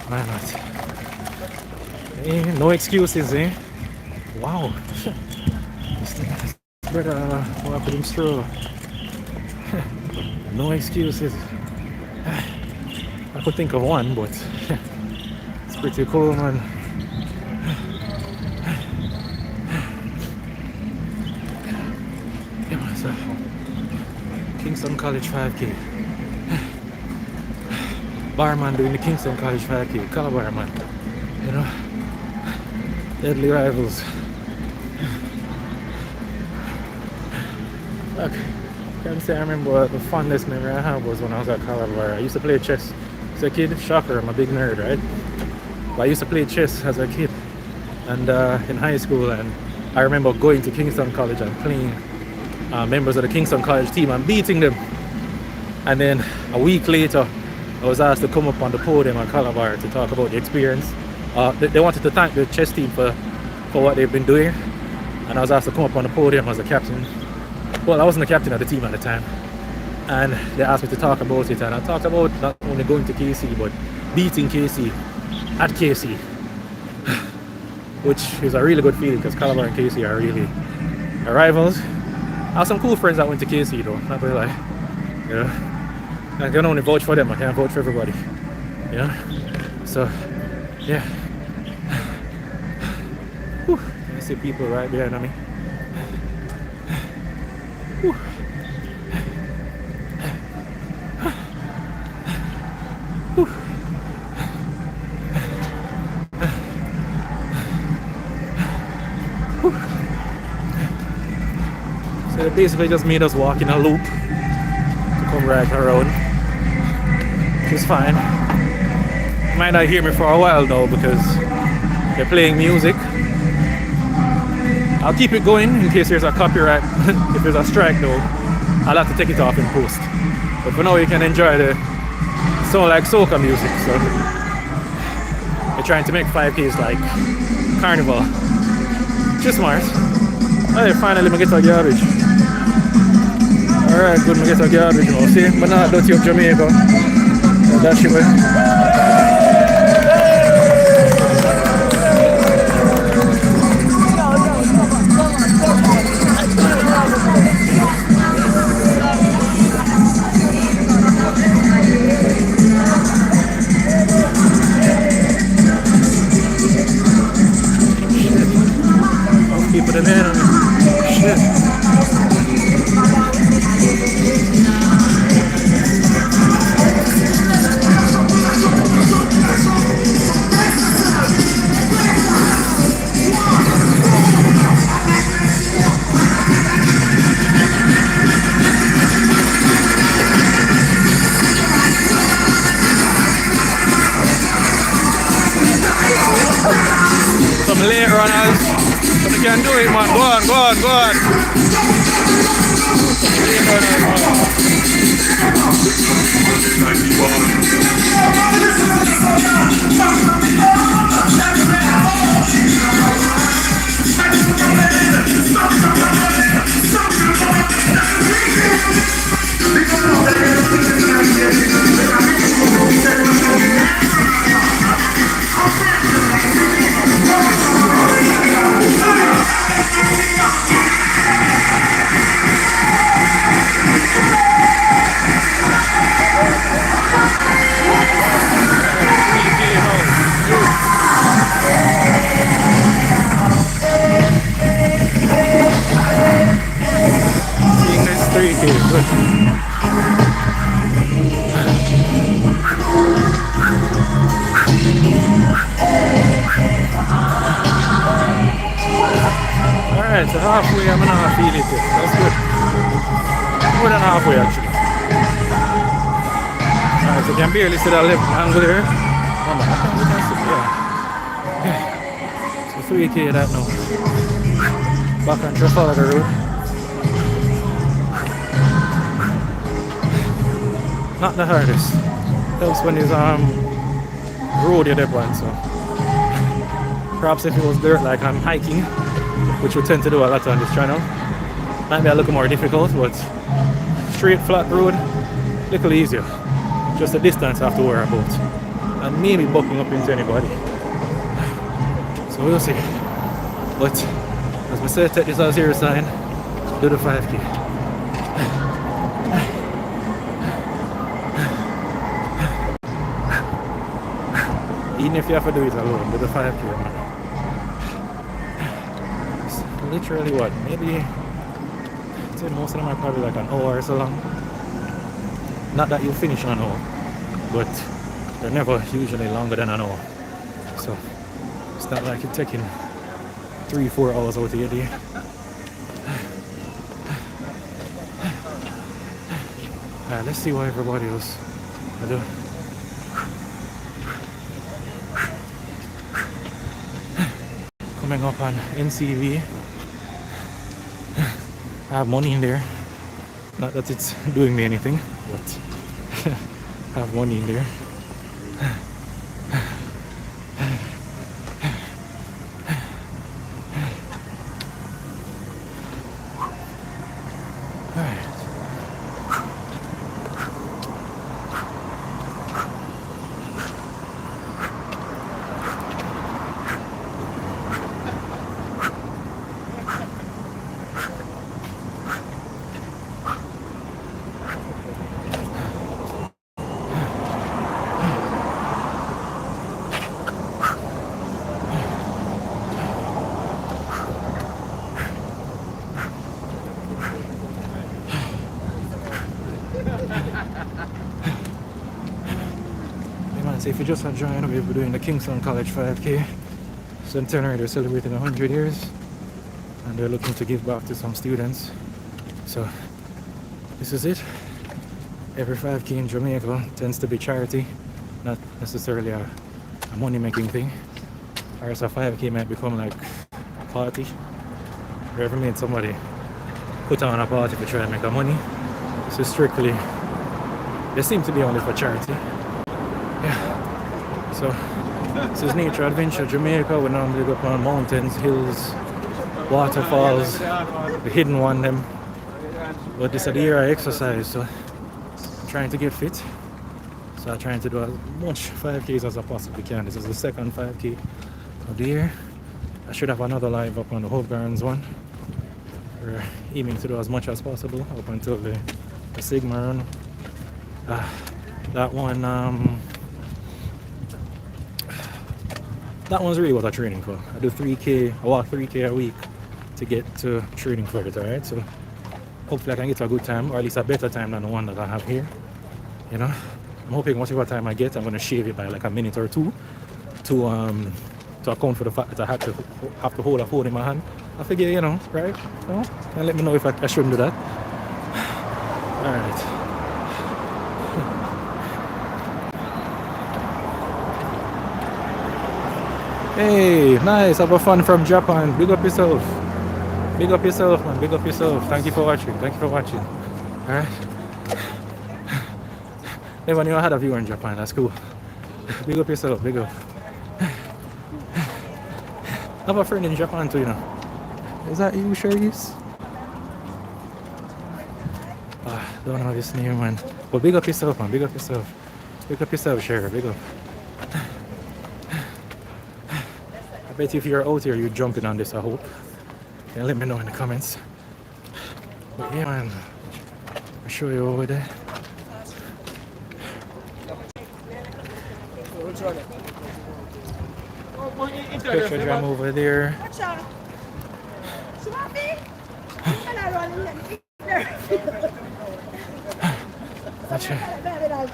Why not? No excuses, eh? Wow. Brother, walk with him through. No excuses. I could think of one, but it's pretty cool, man. Yeah, so Kingston College 5K. Barman doing the Kingston College 5K. Call barman. You know? Deadly rivals. Look, I can say I remember what the fondest memory I have was when I was at Calabar. I used to play chess as a kid. Shocker, I'm a big nerd, right? But I used to play chess as a kid and in high school, and I remember going to Kingston College and playing members of the Kingston College team and beating them. And then a week later, I was asked to come up on the podium at Calabar to talk about the experience. They wanted to thank the chess team for what they've been doing, and I was asked to come up on the podium as a captain. Well, I wasn't the captain of the team at the time, and they asked me to talk about it, and I talked about not only going to KC but beating KC at KC, which is a really good feeling because Calabar and KC are really rivals. I have some cool friends that went to KC though, not gonna lie. Yeah, I can only vouch for them, I can't vouch for everybody. Yeah, so yeah. Whew. I see people right behind me. Whew. Whew. Whew. So they basically just made us walk in a loop to come right around, which is fine. You might not hear me for a while though because they're playing music. I'll keep it going in case there's a copyright. If there's a strike though, I'll have to take it off in post. But for now you can enjoy the sound like soca music. So they're trying to make 5Ks like carnival. Just smart. Hey, finally I get a garbage. Alright, good, I get a garbage now. See, but not dirty up Jamaica. That shit way. Keep it in there. Shit. Some late runners. But you can do it, man. Go on, go on, go on. So halfway, I'm not feel it yet. That's good. More than halfway actually. Alright, so you can barely see that left angle there. Oh, man, I think we can see, yeah. So 3K that now. Back on Trafalgar Road. Not the hardest. Helps when there's road you're there on, so perhaps if it was dirt like I'm hiking, which we tend to do a lot on this channel, might be a little more difficult, but straight flat road, little easier. Just the distance I have to worry about. And maybe bucking up into anybody. So we'll see. But as I said, take this as zero sign, do the 5K. Even if you have to do it alone, do the 5K, man. It's literally what? Maybe I'd say most of them are probably like an hour or so long. Not that you finish an hour, but they're never usually longer than an hour. So it's not like you're taking 3-4 hours out of your day. Alright, let's see what everybody else I do. Coming up on NCV. I have money in there. Not that it's doing me anything, but I have money in there. So if you just have joined, we'll be doing the Kingston College 5K. Centenary, they're celebrating 100 years and they're looking to give back to some students. So this is it. Every 5K in Jamaica tends to be charity, not necessarily a money-making thing. Or else a 5K might become like a party. Have you ever made somebody put on a party to try and make the money? This is strictly, they seem to be only for charity. Yeah. So this is Nature Adventure Jamaica. We normally go up on mountains, hills, waterfalls, the hidden one them. But this is the year I exercise, so I'm trying to get fit. So I'm trying to do as much 5Ks as I possibly can. This is the second 5K of the year. I should have another live up on the Hope Gardens one. We're aiming to do as much as possible up until the Sigma run. That one, that one's really what I'm training for. I do 3K, I walk 3K a week to get to training for it, alright? So hopefully I can get a good time, or at least a better time than the one that I have here. You know? I'm hoping whatever time I get, I'm gonna shave it by like a minute or two to account for the fact that I have to hold a phone in my hand. I figure, you know, right? No? And let me know if I shouldn't do that. Alright. Hey, nice, have a fun from Japan. Big up yourself. Big up yourself, man. Big up yourself. Thank you for watching. Thank you for watching. Alright. Never knew I had a viewer in Japan. That's cool. Big up yourself. Big up. I have a friend in Japan too, you know. Is that you, Sherry's? Don't know this name, man. But big up yourself, man. Big up yourself. Big up yourself, Sherry. Big up. I bet if you're out here, you're jumping on this, I hope. And let me know in the comments. But yeah, man. I'll show you over there. Picture jam over there.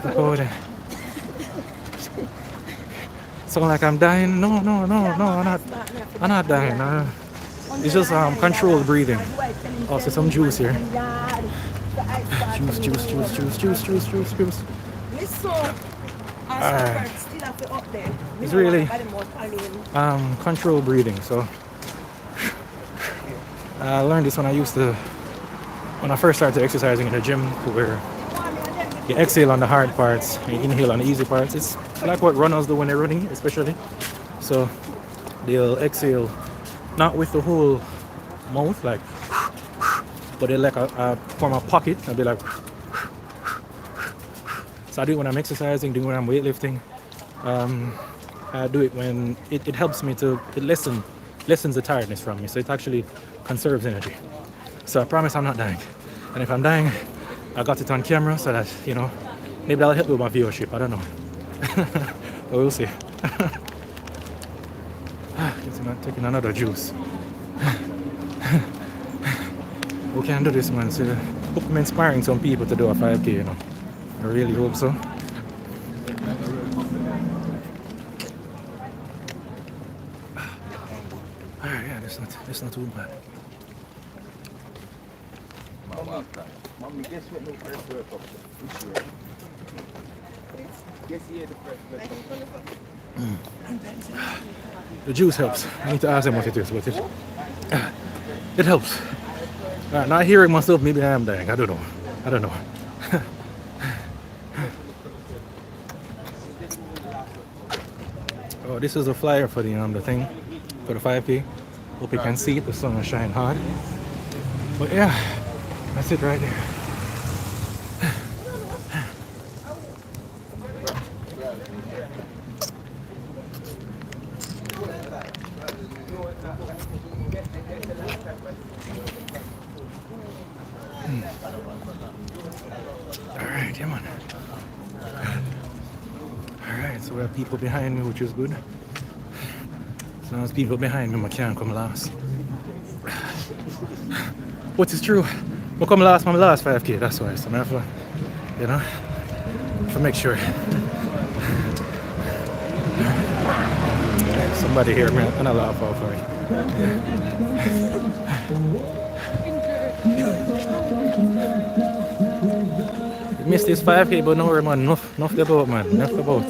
Look over there. Sound like I'm dying? No, I'm not. I'm not dying. It's just controlled breathing. Also some juice here. Juice, juice, juice, juice, juice, juice, juice, juice. It's really controlled breathing. So I learned this when I first started exercising in the gym, where you exhale on the hard parts and you inhale on the easy parts. It's like what runners do when they're running, especially. So they'll exhale not with the whole mouth, like, but they like form a pocket. I'll be like, so I do it when I'm exercising, do it when I'm weightlifting. I do it when it helps me it lessens the tiredness from me. So it actually conserves energy. So I promise I'm not dying. And if I'm dying, I got it on camera so that, you know, maybe that'll help with my viewership. I don't know. But we'll see. Taking another juice. We can do this, man. So hope I'm inspiring some people to do a 5K, you know. I really hope so. Alright, yeah, that's not too bad. Mommy, guess what no first World Cup this year? Guess the first World Cup. The juice helps. I need to ask them what it is, but it helps. Not hearing myself, maybe I am dying. I don't know. Oh, this is a flyer for the thing, for the 5K. Hope you can see it. The sun will shine hard. But yeah, that's it right there. Alright, come on. Alright, so we have people behind me, which is good. As long as people behind me, I can't come last. What is true? I come last from the last 5K, that's why. So I have to, you know, to make sure. Somebody here, man, and I laugh off for it. Missed this 5K, but no worry, man. Enough about, man. Enough about.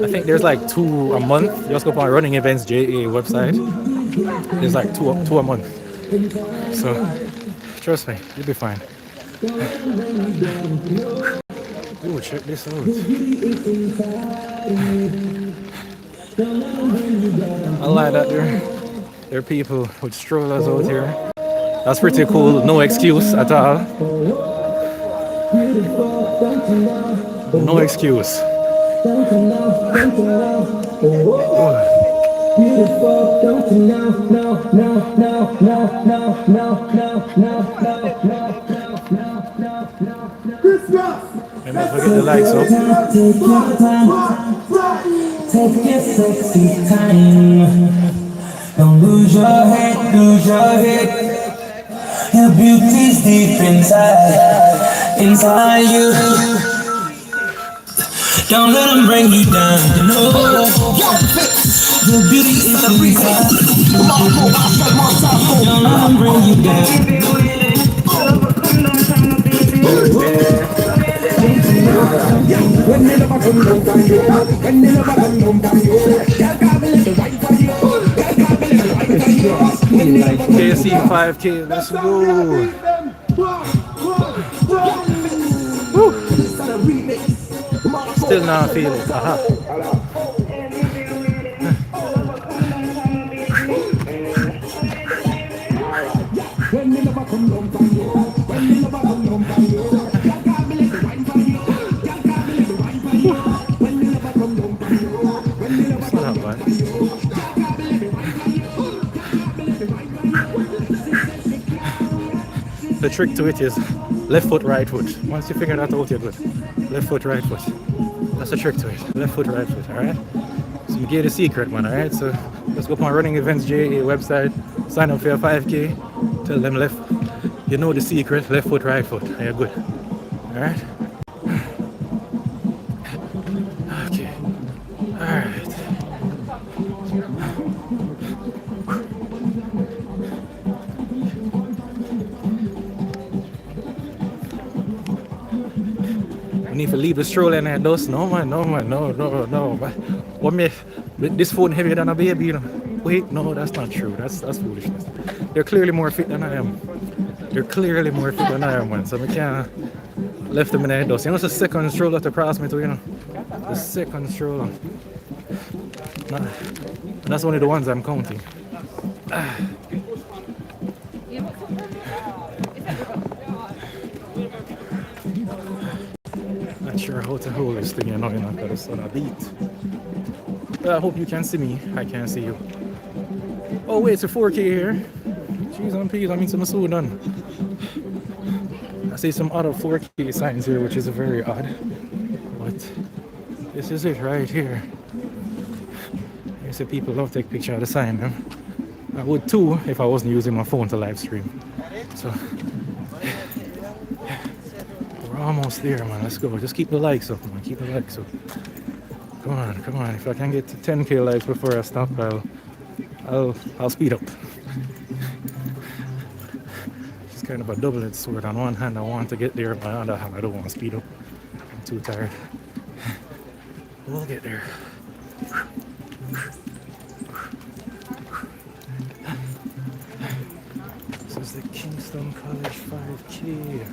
I think there's like 2 a month. Just go on Running Events JA website. There's like 2 a month. So trust me, you'll be fine. Ooh, check this out. I like that there are people with strollers out here. That's pretty cool. No excuse at all. No excuse. Remember to get the likes up. Take your sexy time. Don't lose your head. Your beauty's deep inside you. Don't let them bring you down. No. Your beauty is inside. Don't let them bring you down. KC 5K, let's go. Woo. Still not feeling it. It's not bad. The trick to it is left foot, right foot. Once you figure that out, you're good. Left foot, right foot. That's the trick to it. Left foot, right foot, alright? So you get the secret, man, alright? So let's go on Running Events JA website, sign up for your 5K, tell them left, you know the secret, left foot, right foot, and you're good. Alright? Okay. Alright. We need to leave the stroller in that dust. No man, no man, no. What me? This phone heavier than a baby, you know. Wait, no, that's not true. That's foolishness. They're clearly more fit than I am. They're clearly more fit than I am, man. So we can't left them in that dust. You know, it's the second stroller to cross me to, you know. The second stroller. Nah, that's only the ones I'm counting. Not sure how to hold this thing, you know, because it's on a beat. I hope you can see me. I can't see you. Oh wait, it's a 4K here. Jeez on peas, I mean some so done. I see some other 4K signs here, which is very odd. But this is it right here. You see people love to take picture of the sign. Huh? I would too if I wasn't using my phone to live stream. So we're almost there, man. Let's go. Just keep the likes up, man. Keep the likes up. Come on. If I can get to 10K likes before I stop, I'll speed up. It's kind of a double-edged sword. On one hand, I want to get there. On the other hand, I don't want to speed up. I'm too tired. We'll get there. This is the Kingston College 5K.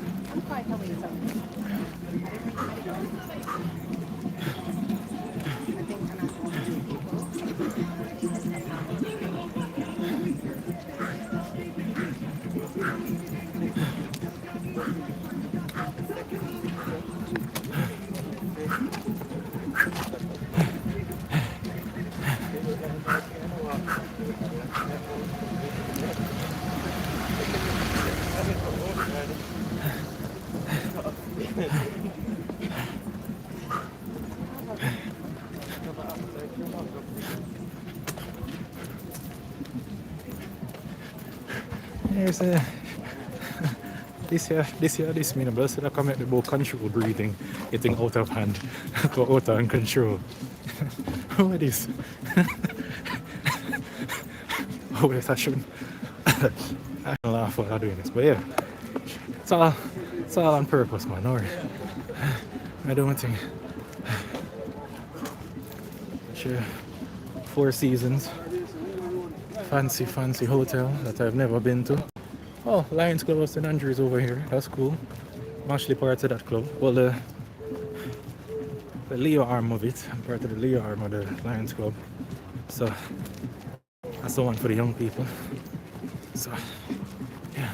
Here's a this mean but I come at the more control breathing, getting out of hand, go out of control. What is this? Oh wait, I shouldn't. I can laugh while I'm doing this, but yeah, it's all on purpose, man. Or I don't think. Sure, Four Seasons, fancy hotel that I've never been to. Oh, Lions Club of St. Andrews over here. That's cool. I'm actually part of that club. Well, the Leo arm of it. I'm part of the Leo arm of the Lions Club. So that's the one for the young people. So yeah,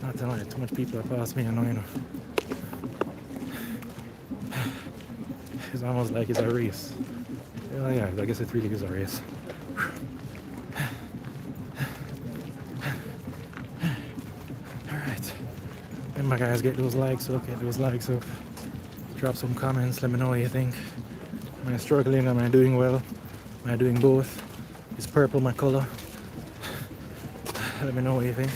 not to lie, too much people are past me, you know. It's almost like it's a race. Yeah, I guess it really is a race. Alright. Remember guys, get those likes up, Drop some comments, let me know what you think. Am I struggling? Am I doing well? Am I doing both? Is purple my color? Let me know what you think.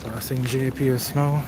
Passing JPS now.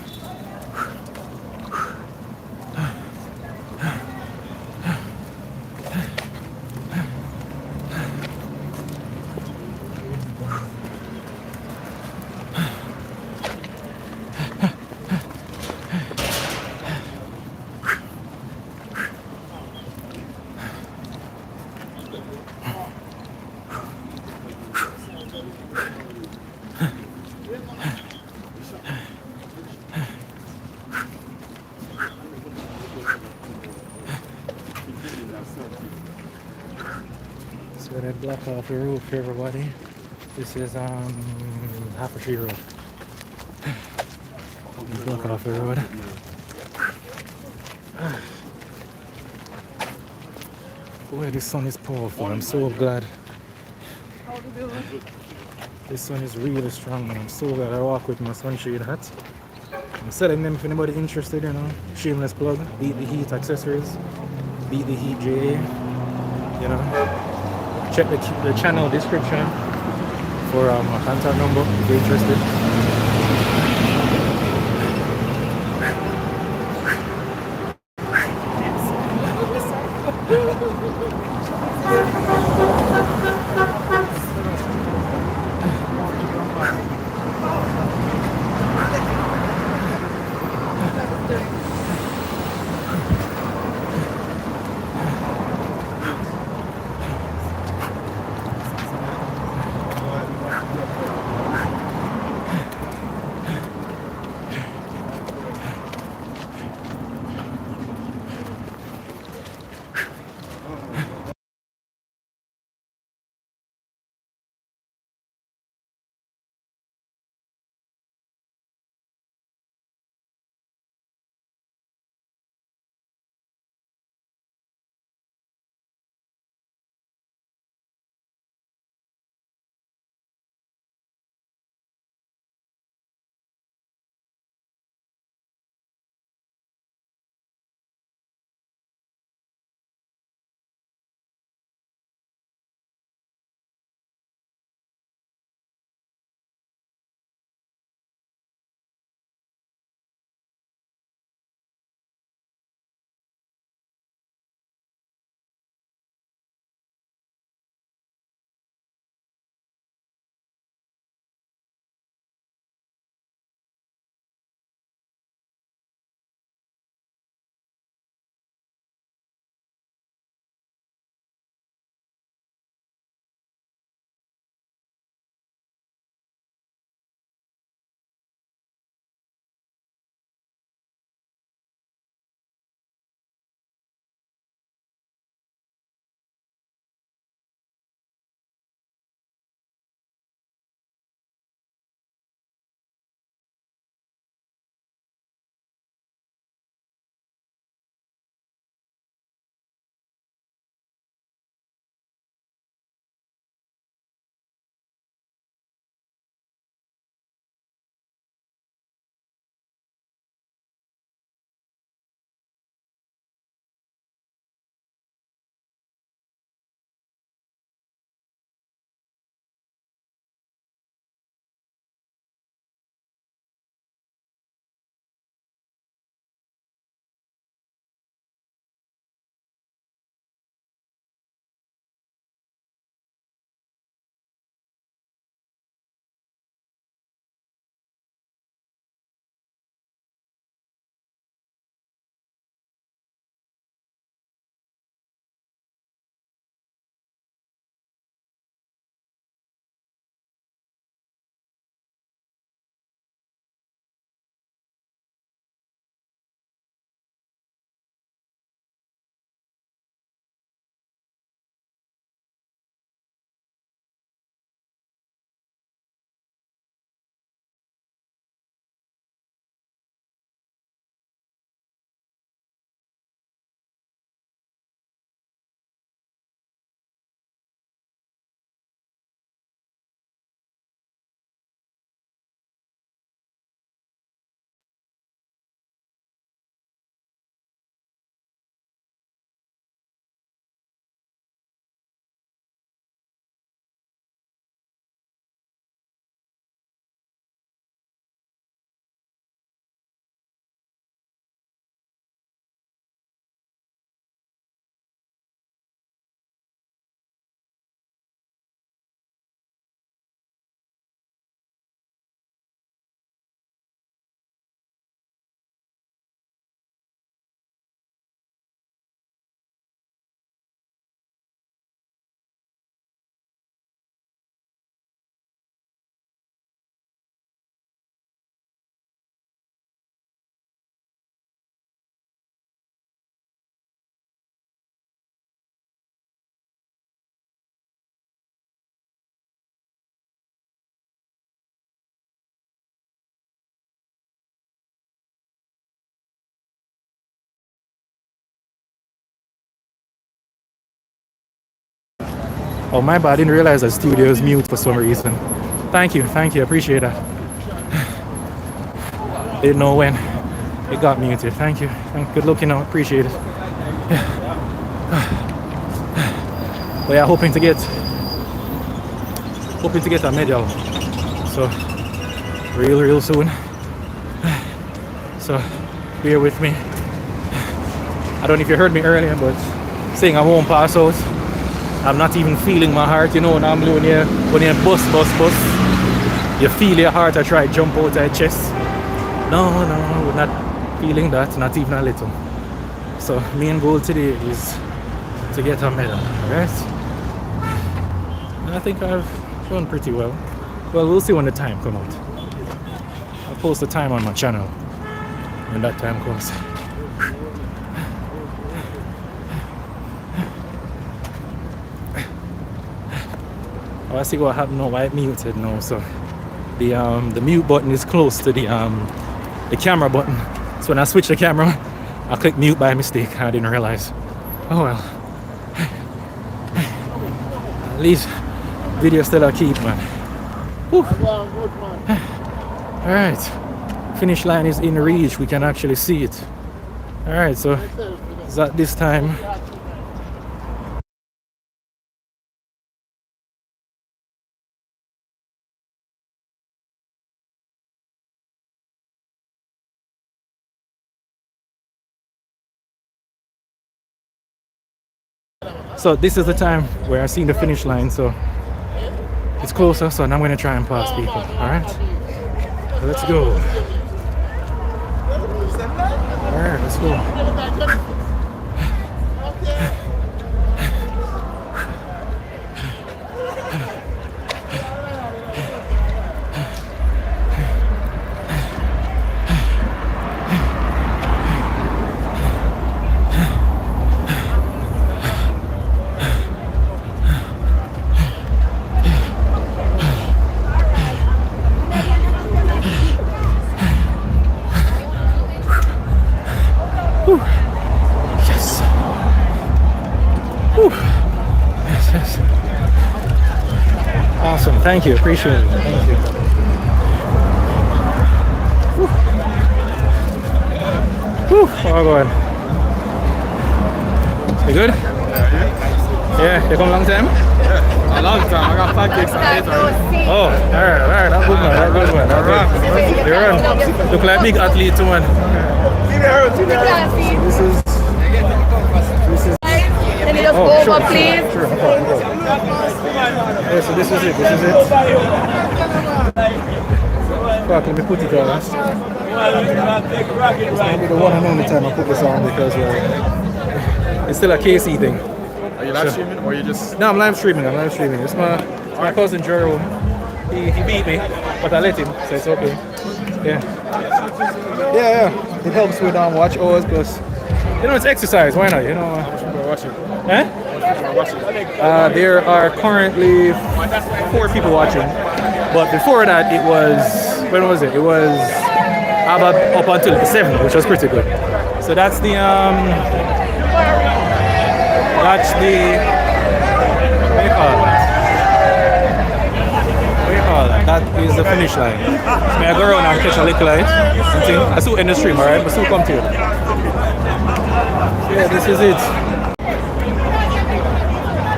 So that block off the roof, everybody. This is Half a Tree Road. Block off the road. Boy, this sun is powerful. I'm so glad. This sun is really strong, man. I'm so glad I walk with my sunshade hat. I'm selling them if anybody interested, you know. Shameless plug. Beat the Heat accessories. Beat the Heat JA. You know. Check the channel description for a contact number if you're interested. Oh, my bad. I didn't realize the studio is mute for some reason. Thank you. Appreciate that. Didn't know when it got muted. Thank you. Good looking out. Appreciate it. But yeah, hoping to get a medal. So real soon. So bear with me. I don't know if you heard me earlier, but saying I won't pass out. I'm not even feeling my heart, you know. Normally when you bust, you feel your heart. I try to jump out of your chest. No, we're not feeling that, not even a little. So main goal today is to get a medal, right? And I think I've done pretty well. Well, we'll see when the time comes out. I'll post the time on my channel when that time comes. Oh, I see what happened now. I muted now, so the mute button is close to the camera button. So when I switch the camera, I click mute by mistake. I didn't realize. Oh well. At least video still a keep, man. Whew. All right, finish line is in reach. We can actually see it. All right, so it's at this time. So this is the time where I've seen the finish line, so it's closer, so now I'm gonna try and pass people. Alright? Let's go. Alright, let's go. Yes. Whew. Yes. Awesome. Thank you. Appreciate it. Thank you. Whew. Oh, God. You good? Yeah. You come a long time? A long time. I got pancakes and eggs already. Oh, alright. That's good, man. That's good. You're on. Look like big athlete, too, man. This is. Can you just go over, please? Sure, no problem. Yeah, so this is it. Fuck, let me put it on. This might be the one and only time I put this on because it's still a KC thing. Are you live streaming or you just... No, I'm live streaming. It's my cousin Gerald. He beat me, but I let him, so it's okay. Yeah. It helps with watch hours because it's exercise. Why not? watching? Eh? There are currently 4 people watching, but before that it was, when was it? It was up until 7, which was pretty good. So that's the what do you call it? That is the finish line. So may I go around and catch a little light? I still end the stream, alright? But still come to you. Yeah, this is it.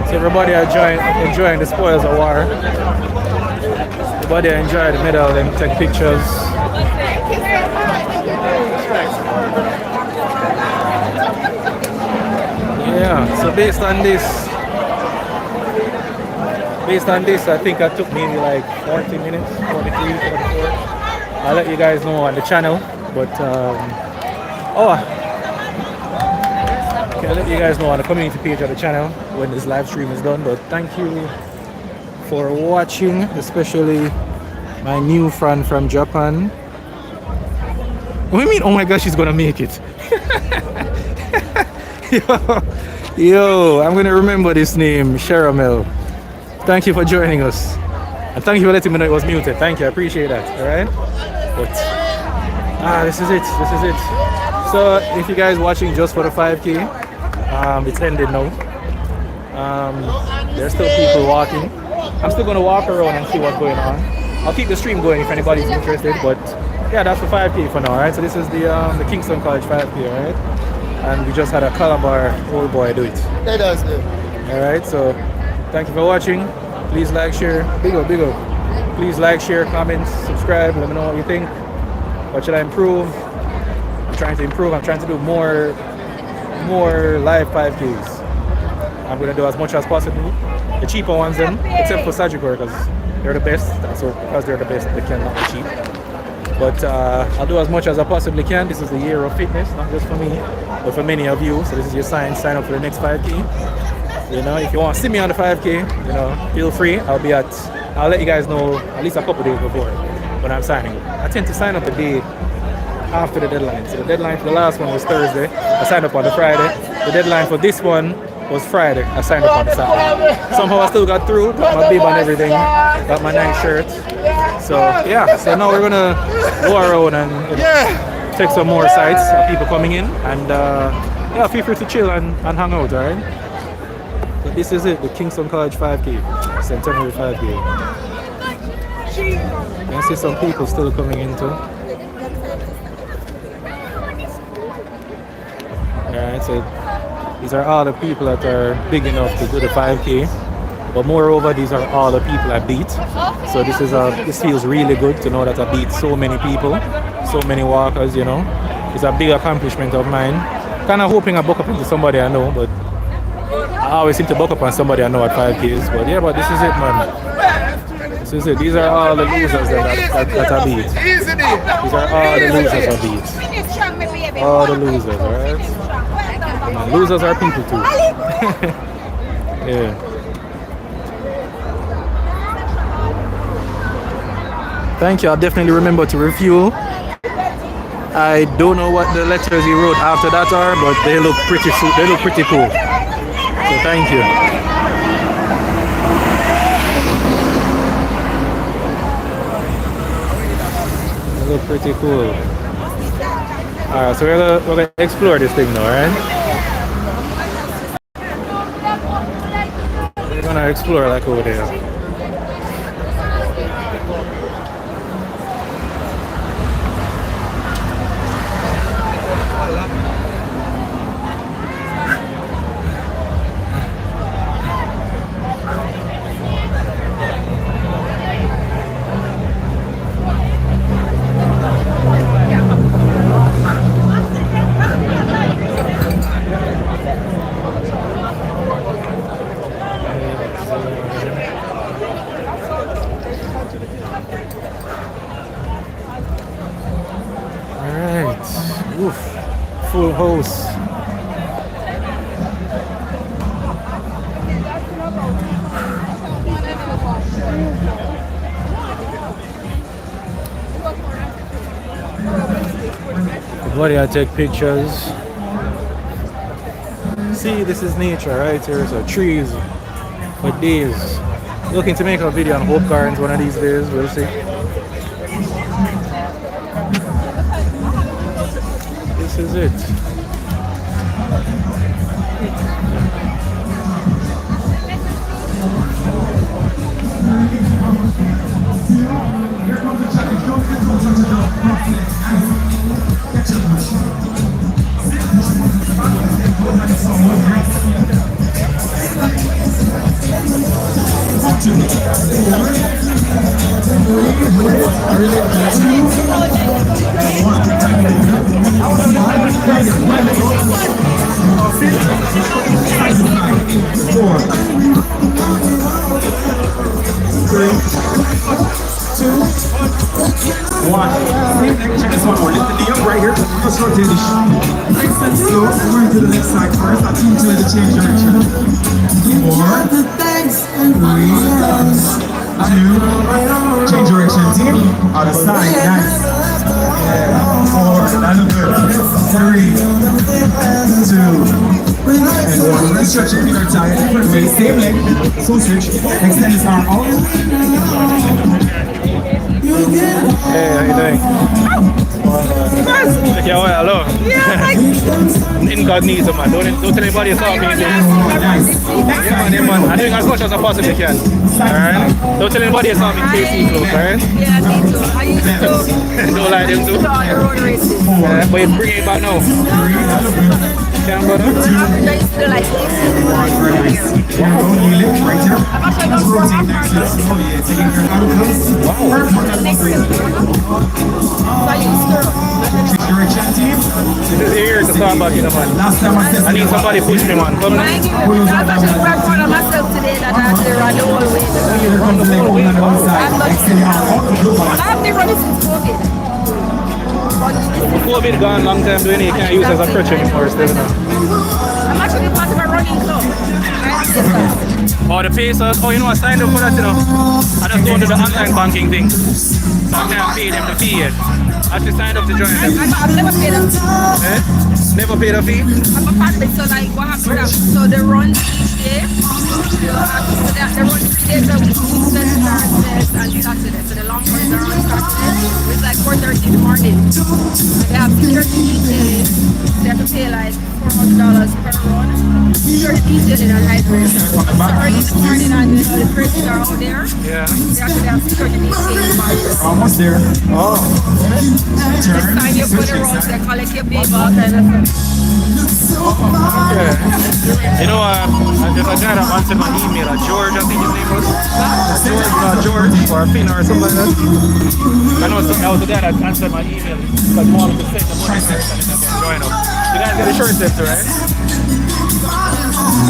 So everybody enjoying the spoils of war. Everybody enjoy the medal and take pictures. Yeah, so based on this, I think it took maybe like 40 minutes, 43, 44. I'll let you guys know on the channel, but I'll let you guys know on the community page of the channel when this live stream is done. But thank you for watching, especially my new friend from Japan. What do you mean, oh my gosh, she's gonna make it? Yo, I'm gonna remember this name, Sharamel. Thank you for joining us. And thank you for letting me know it was muted. Thank you, I appreciate that, alright? But, this is it. So, if you guys watching just for the 5K, it's ended now. There's still people walking. I'm still gonna walk around and see what's going on. I'll keep the stream going if anybody's interested, but yeah, that's for 5K for now, right? So this is the Kingston College 5K, right? And we just had a Calabar old boy do it. That does good. All right, so thank you for watching. Please like, share, big up. Please like, share, comment, subscribe. Let me know what you think. What should I improve? I'm trying to improve. I'm trying to do more live 5Ks. I'm gonna do as much as possible. The cheaper ones then, except for Sagicor, because they're the best. So because they're the best, they cannot be cheap. But I'll do as much as I possibly can. This is the year of fitness, not just for me, but for many of you. So this is your sign. Sign up for the next 5K. You know, if you want to see me on the 5K, you know, feel free. I'll let you guys know at least a couple days before when I'm signing up. I tend to sign up a day after the deadline. So the deadline for the last one was Thursday. I signed up on the Friday. The deadline for this one was Friday. I signed up on the Saturday. Somehow I still got through, got my bib and everything, got my nice shirt. So yeah, so now we're gonna go around and check some more sites of people coming in, and yeah, feel free to chill and hang out, alright? So this is it, the Kingston College 5K, Centenary 5K. You can see some people still coming in too. Alright, so these are all the people that are big enough to do the 5K. But moreover, these are all the people I beat. So this feels really good to know that I beat so many people, so many walkers, you know. It's a big accomplishment of mine. Kind of hoping I buck up into somebody I know, but I always seem to buck up on somebody I know at 5Ks. But yeah, but this is it, man. This is it. These are all the losers that I beat. These are all the losers I beat. All the losers, alright? Losers are people too. Yeah. Thank you. I'll definitely remember to refuel. I don't know what the letters he wrote after that are, but they look pretty cool. So thank you. They look pretty cool. Alright, so we're gonna explore this thing now, right? We're gonna explore like over there. Full house. Everybody, I take pictures. See, this is nature right here. So trees with these. Looking to make a video on Hope Gardens one of these days. We'll see. This is it. Check this one more. Lift the knee up right here. Just rotate the shoe. Nice and slow. Going to the left side first. I'll teach you to change direction. 4, 3, 2, change direction. Team. Other side. Nice. Yeah. 4. That looks good. 3, 2, and 1. Let's stretch your finger tight. Different way. Same leg. So switch. Extend this arm out. Hey, how you doing? Yeah, well, hello. Yeah, incognito, man. Don't tell anybody you saw me. Yeah, man. I'm doing as much as I possibly can. Alright? Don't tell anybody you saw me in KC clothes, alright? Yeah, me too. I used to Don't lie them too. do all the road races. Yeah, but you bring it back now. Can't go now. I used to do like 18 Yeah, go kneel it right here. I'm actually Let's going rotate next to the snow, yeah, taking your ankles. I used to. Change direction, team. This is here to talk about, you know, man. Last time I said I need somebody push me, man. Come on. I actually work on myself today that I have to run the whole way. here comes the leg open on the one side. Extend your arm out the blue one. I have been running since COVID. COVID gone long time doing it. You can't use it as a crutch anymore. Still, no. I'm actually part of a running club. Oh, the Pacers. Oh, you know, I signed up for that, you know. I just don't do the online banking thing. So I can't pay them the fee yet. I just signed up to join them. I've never paid a fee. Eh? Never paid a fee? I'm a partner, so like what happens? So they run each day. They run 3 days a week, Tuesdays, Thursdays, and Saturdays. So the long runs are on Saturday. It's like 4:30 in the morning. They have security details. They have to pay like $400 per run. Security detailing and library. So early in the morning and the prisons are out there. Yeah. They actually have security detailing. Almost there. Oh. They sign you for the roads, they collect your paper, kind of stuff. Yeah. You know, there's a guy that answered my email, George, I think his name was. George, or Finn, or something like that. I know that was the guy that answered my email. But more to send the money for join up. You guys get the short center, right?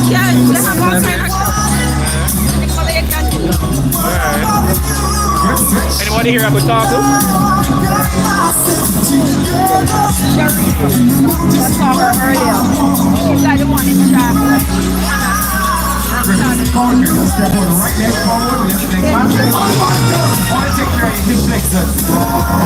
Yeah, they have all kinds of stuff. They collect and do. Alright. Anybody here I could talk to? I saw her earlier. She's like the one in traffic. Step on the right leg forward, left leg back. Want to take care of your hip flexors.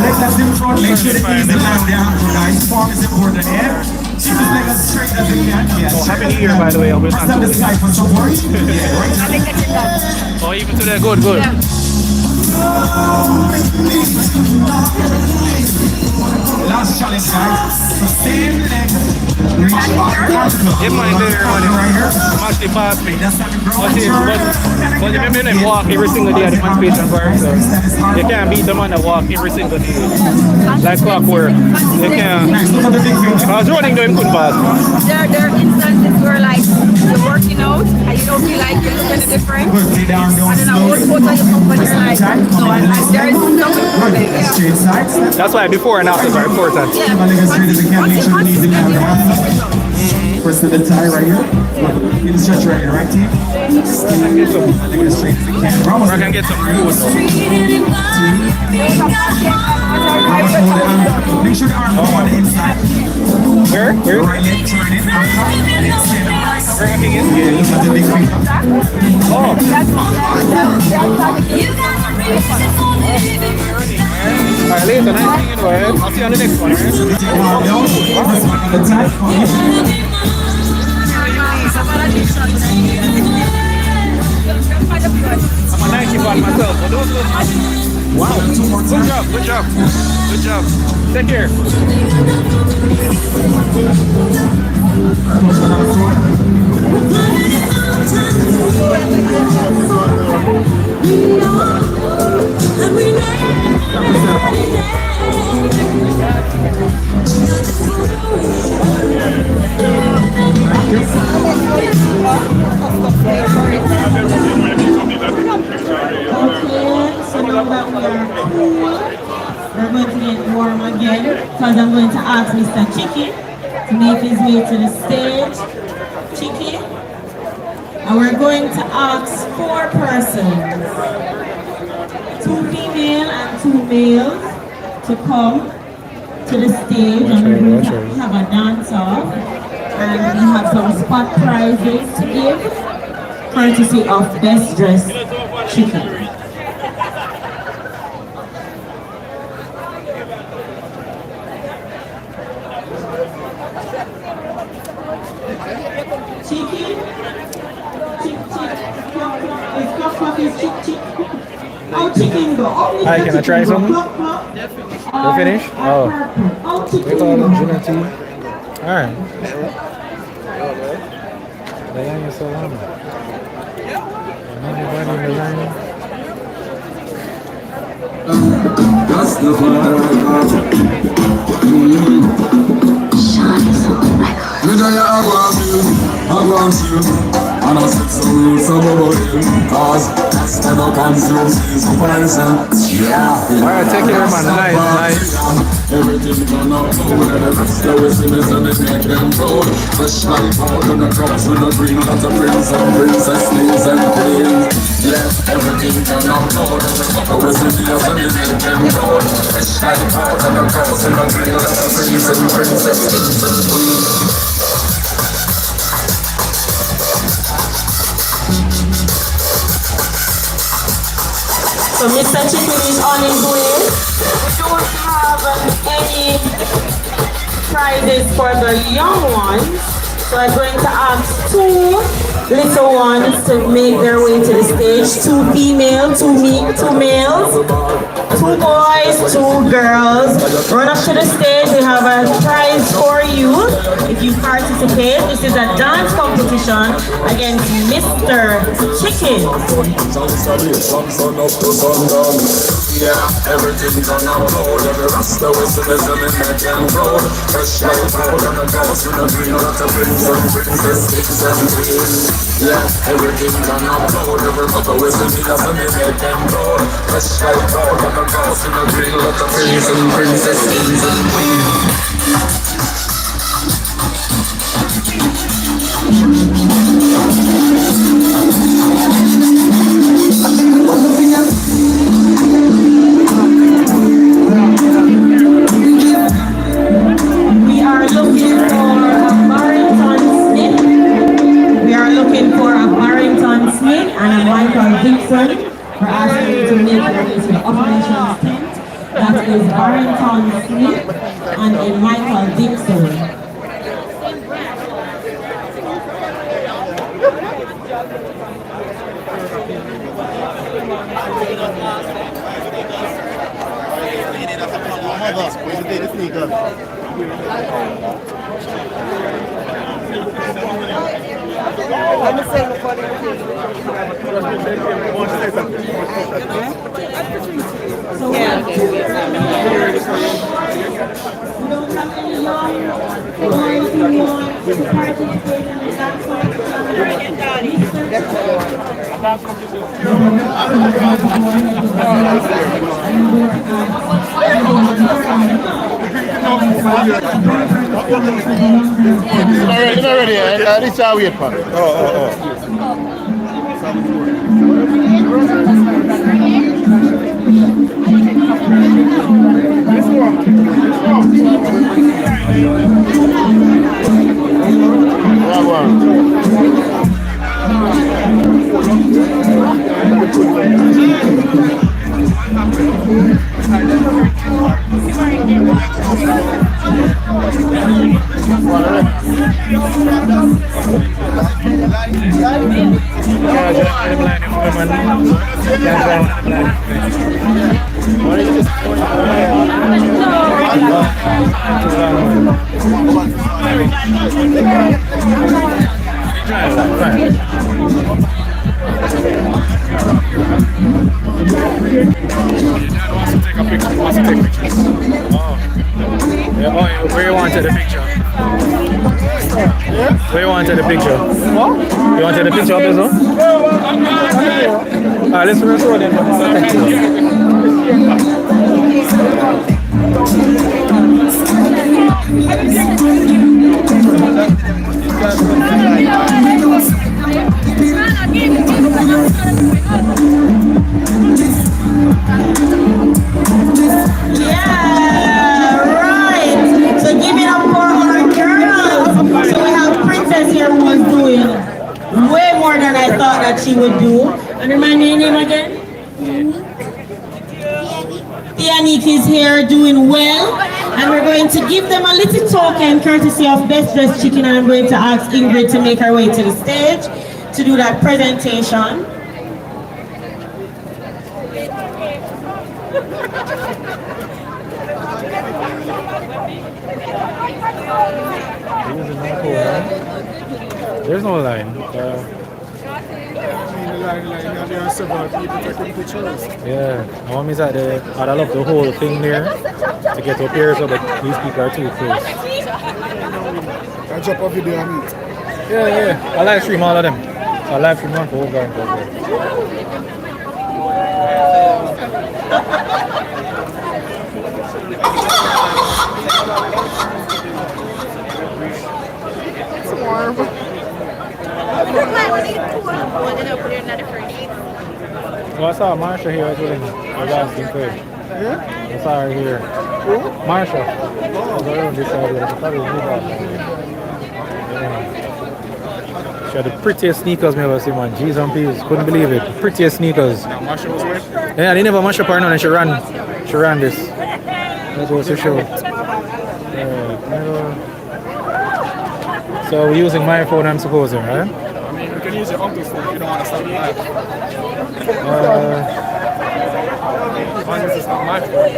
Legs that's in front, make sure the knees in line with the ankle, guys. Form is important here. Keep the leg as straight as you can. Yeah, Oh, happy New Year, by the way. Press on the side for support. Yeah, right. I think it's done. Oh, even today, good, good. Yeah. Last challenge, guys. So same leg. Reach back your ankle. Hit mine there, man. Right here. Match the pass me. That's how you grow But and turn. you remember them walk every single day at the Emancipation Park, so you can't beat the man that walk every single day. Like clockwork. You can't. Next, look at the big finger. I was running though, him couldn't pass. There are instances where like you're working out and you don't feel like you're looking different. Lay down, And down then I would slowly. put on your phone and you're like, no, there is no improvement. Yeah. Straight side. Step That's why before and after are important. Yeah. my leg as straight as I can. Make sure the knees in line with the ankle. Press to the tie right here. Get the stretch right here, right team? Get some, Leg as straight as you can. We're almost I can there. get some food. Almost hold the ankle. Make sure the arm go on the inside. Where? Where? Right leg turn it. Ankle. And extend the right. Bring it in. Yeah, look at the big finger. Oh, alright, later, nice seeing you, alright? I'll see you on the next one, alright? Take the arm down. Press back on the tie. I'm a Nike fan myself, but those good. Wow, good job, good job, good job. Take care. Close the last one. So now that we are cool, we're going to get warm again because I'm going to ask Mr. Chicky to make his way to the stage. Chicky. And we're going to ask 4 persons, 2 female and 2 males, to come to the stage and we're going to have a dance off. And we have some spot prizes to give, courtesy of Best Dressed Chicken. Chicken? How chicken go? Hi, can I try something? You're finished? Oh. How We chicken call go? it Gina T. Alright. The line is so long. Nobody in the line. And I said some rules about him, cause that's never consumes his person. Yeah. Alright, take care, man. Nice. Everything done up, and the rest of us in and they make them proud. Fresh like out on the crops with the green, not the prince and princess, kings and queens. Yeah, everything done up, and the rest of us in and they make them proud. Fresh like out on the crops with the green, not the prince and princess, kings and queens. So Mr. Chicken is on his way. We don't have any prizes for the young ones. So I'm going to ask two little ones to make their way to the stage. Two female, two males, two boys, two girls. Run up to the stage. We have a prize for you if you participate. This is a dance competition against Mr. Chicken. Yeah, everything done upload. Every rasta whistle is in the can road. Fresh like gold and the ghost with the green of the prince and princess, kings and queens. Yeah, everything done upload. Every rasta whistle is in the can road. Fresh like gold and the ghost with the green of the prince and princess, kings and queens. We're asking you to make your way to the operations tent. That is Barrington Smith and a Michael Dixon. Already, this is our wait for. Where you wanted the picture? Where you wanted the picture? You wanted the picture of this one? Let's show them. She would do. And remind me your name again? Tianique is here doing well. And we're going to give them a little token courtesy of Best Dressed Chicken. And I'm going to ask Ingrid to make her way to the stage to do that presentation. There's no line. There are several people taking pictures. Yeah, I want me at the, I'd love the whole thing there to get up here so that these people are too close. I drop a video on it. Yeah. I live stream all of them. So I live stream one for over and over. It's warm. Well, I saw Marsha here as well. I got some food. Yeah? I saw her here. Who? Marsha. I was around this area. She probably knew that. Yeah. She had the prettiest sneakers me ever seen, man. G's and P's. Couldn't believe it. The prettiest sneakers. Marsha was with? Yeah, they never mash up her none and she ran this. That goes to show. So we're using my phone, I'm supposing, right? I mean, you can use your uncle's phone if you don't want to stop live. As long as it's not my phone.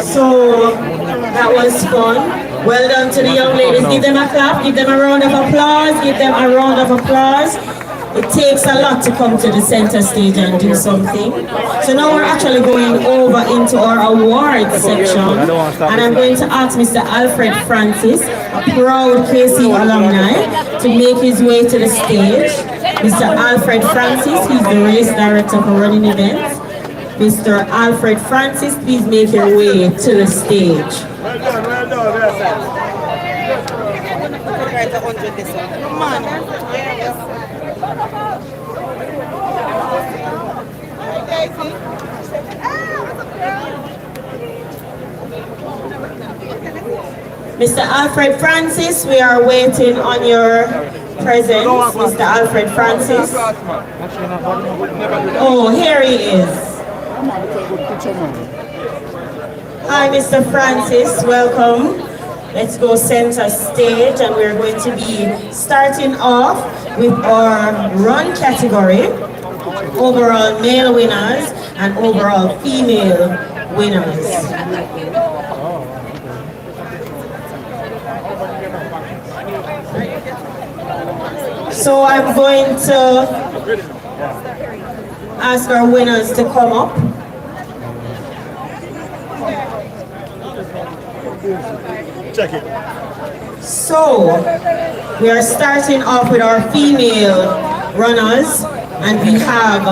So that was fun. Well done to the young ladies. Give them a clap, give them a round of applause, give them a round of applause. It takes a lot to come to the center stage and do something. So now we're actually going over into our awards section. And I'm going to ask Mr. Alfred Francis, a proud KC alumni, to make his way to the stage. Mr. Alfred Francis, he's the race director for running events. Mr. Alfred Francis, please make your way to the stage. Well done, Come on. Mr. Alfred Francis, we are waiting on your presence. Mr. Alfred Francis. Oh, here he is. Hi, Mr. Francis, welcome. Let's go center stage, and we're going to be starting off with our run category, overall male winners and overall female winners. So I'm going to ask our winners to come up. Check it. So we are starting off with our female runners, and we have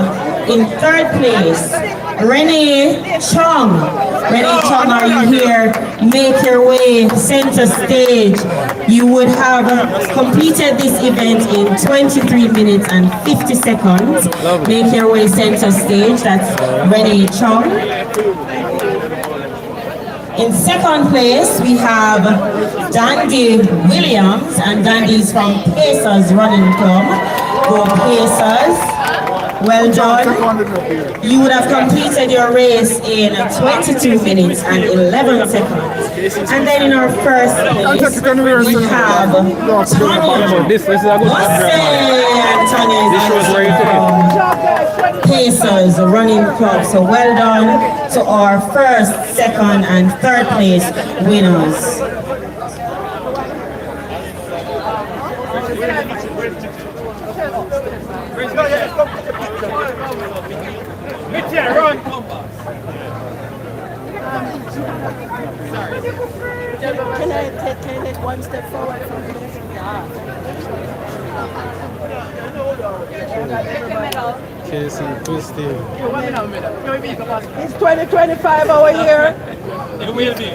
in third place Renee Chong. Renee Chong, are you here? Make your way center stage. You would have completed this event in 23 minutes and 50 seconds. Make your way center stage. That's Renee Chong. In second place, we have Dandy Williams, and Dandy is from Pacers Running Club. Go Pacers. Well done. You would have completed your race in 22 minutes and 11 seconds. And then in our first place, we have Tony. This is a good one. And Tony is from Pacers Running Club. So well done to our first, second, and third place winners. Can I take one step forward from here? KC Twisted. It's 2025 over here. It will be.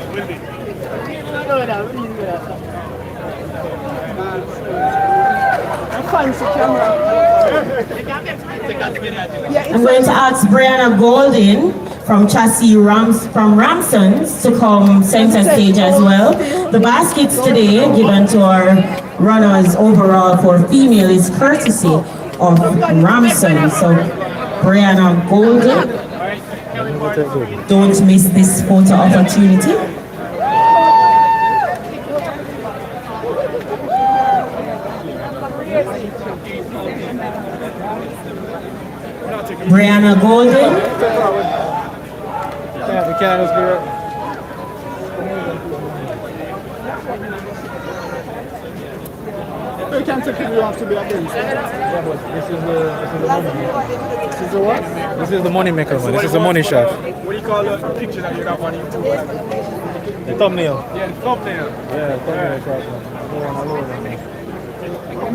Fancy camera. I'm going to ask Brianna Golden from from Ramsons to come center stage as well. The baskets today given to our runners overall for female is courtesy of Ramsons. So Brianna Golden, don't miss this photo opportunity. Brianna Golden. We can't just be right. You can't take it, you have to be against it. Yeah, but this is the money. This is the what? This is the money maker, man. This is the money shot. What do you call the picture that you have on YouTube? The thumbnail. Yeah, the thumbnail. Yeah, thumbnail shot, man. You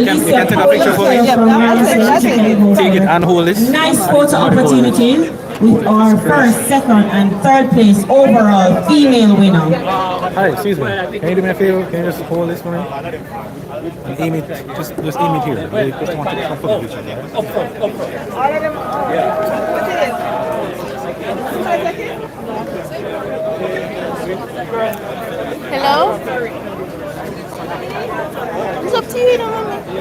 can take a picture for me. Take it and hold it. Nice photo opportunity with our first, second, and third place overall female winner. Hi, excuse me. Can you do me a favor? Can you just hold this for me? And aim it. Just aim it here. I just want to take some photo pictures. Up front. Hello? It's up to you, don't mind me.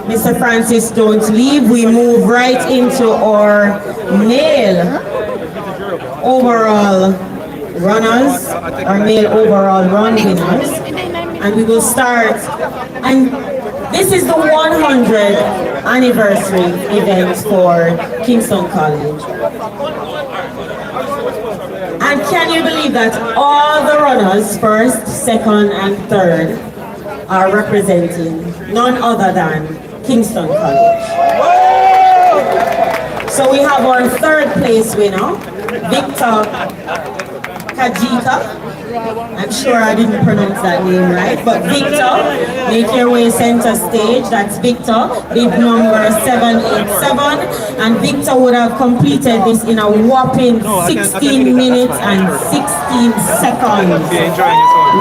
Mr. Francis, don't leave. We move right into our male overall runners, our male overall run winners. And we will start. And this is the 100th anniversary event for Kingston College. And can you believe that all the runners, first, second, and third, are representing none other than Kingston College. So we have our third place winner, Victor Kajika. I'm sure I didn't pronounce that name right, but Victor, make your way center stage. That's Victor, bib number 787. And Victor would have completed this in a whopping 16 minutes and 16 seconds.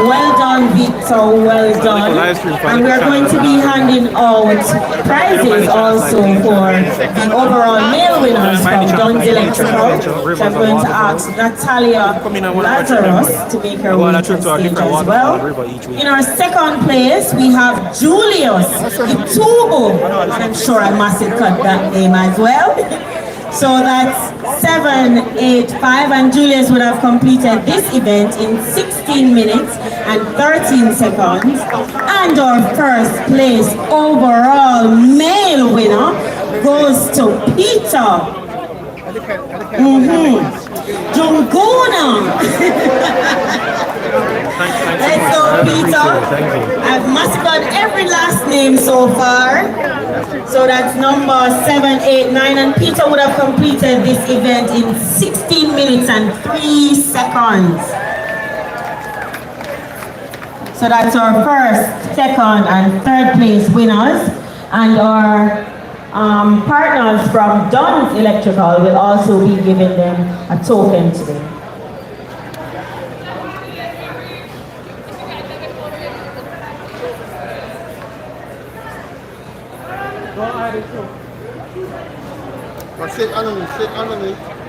Well done, Victor, well done. And we're going to be handing out prizes also for the overall male winners from Dunn's Electrical. So I'm going to ask Natalia Lazarus to make her way to the stage as well. In our second place, we have Julius Itubu. And I'm sure I must have cut that name as well. So that's 785, and Julius would have completed this event in 16 minutes and 13 seconds. And our first place overall male winner goes to Peter Junguna. Let's go, Peter. I've mastered every last name so far. So that's number 789, and Peter would have completed this event in 16 minutes and 3 seconds. So that's our first, second, and third place winners, and our partners from Dunn's Electrical will also be giving them a token today. Sit underneath.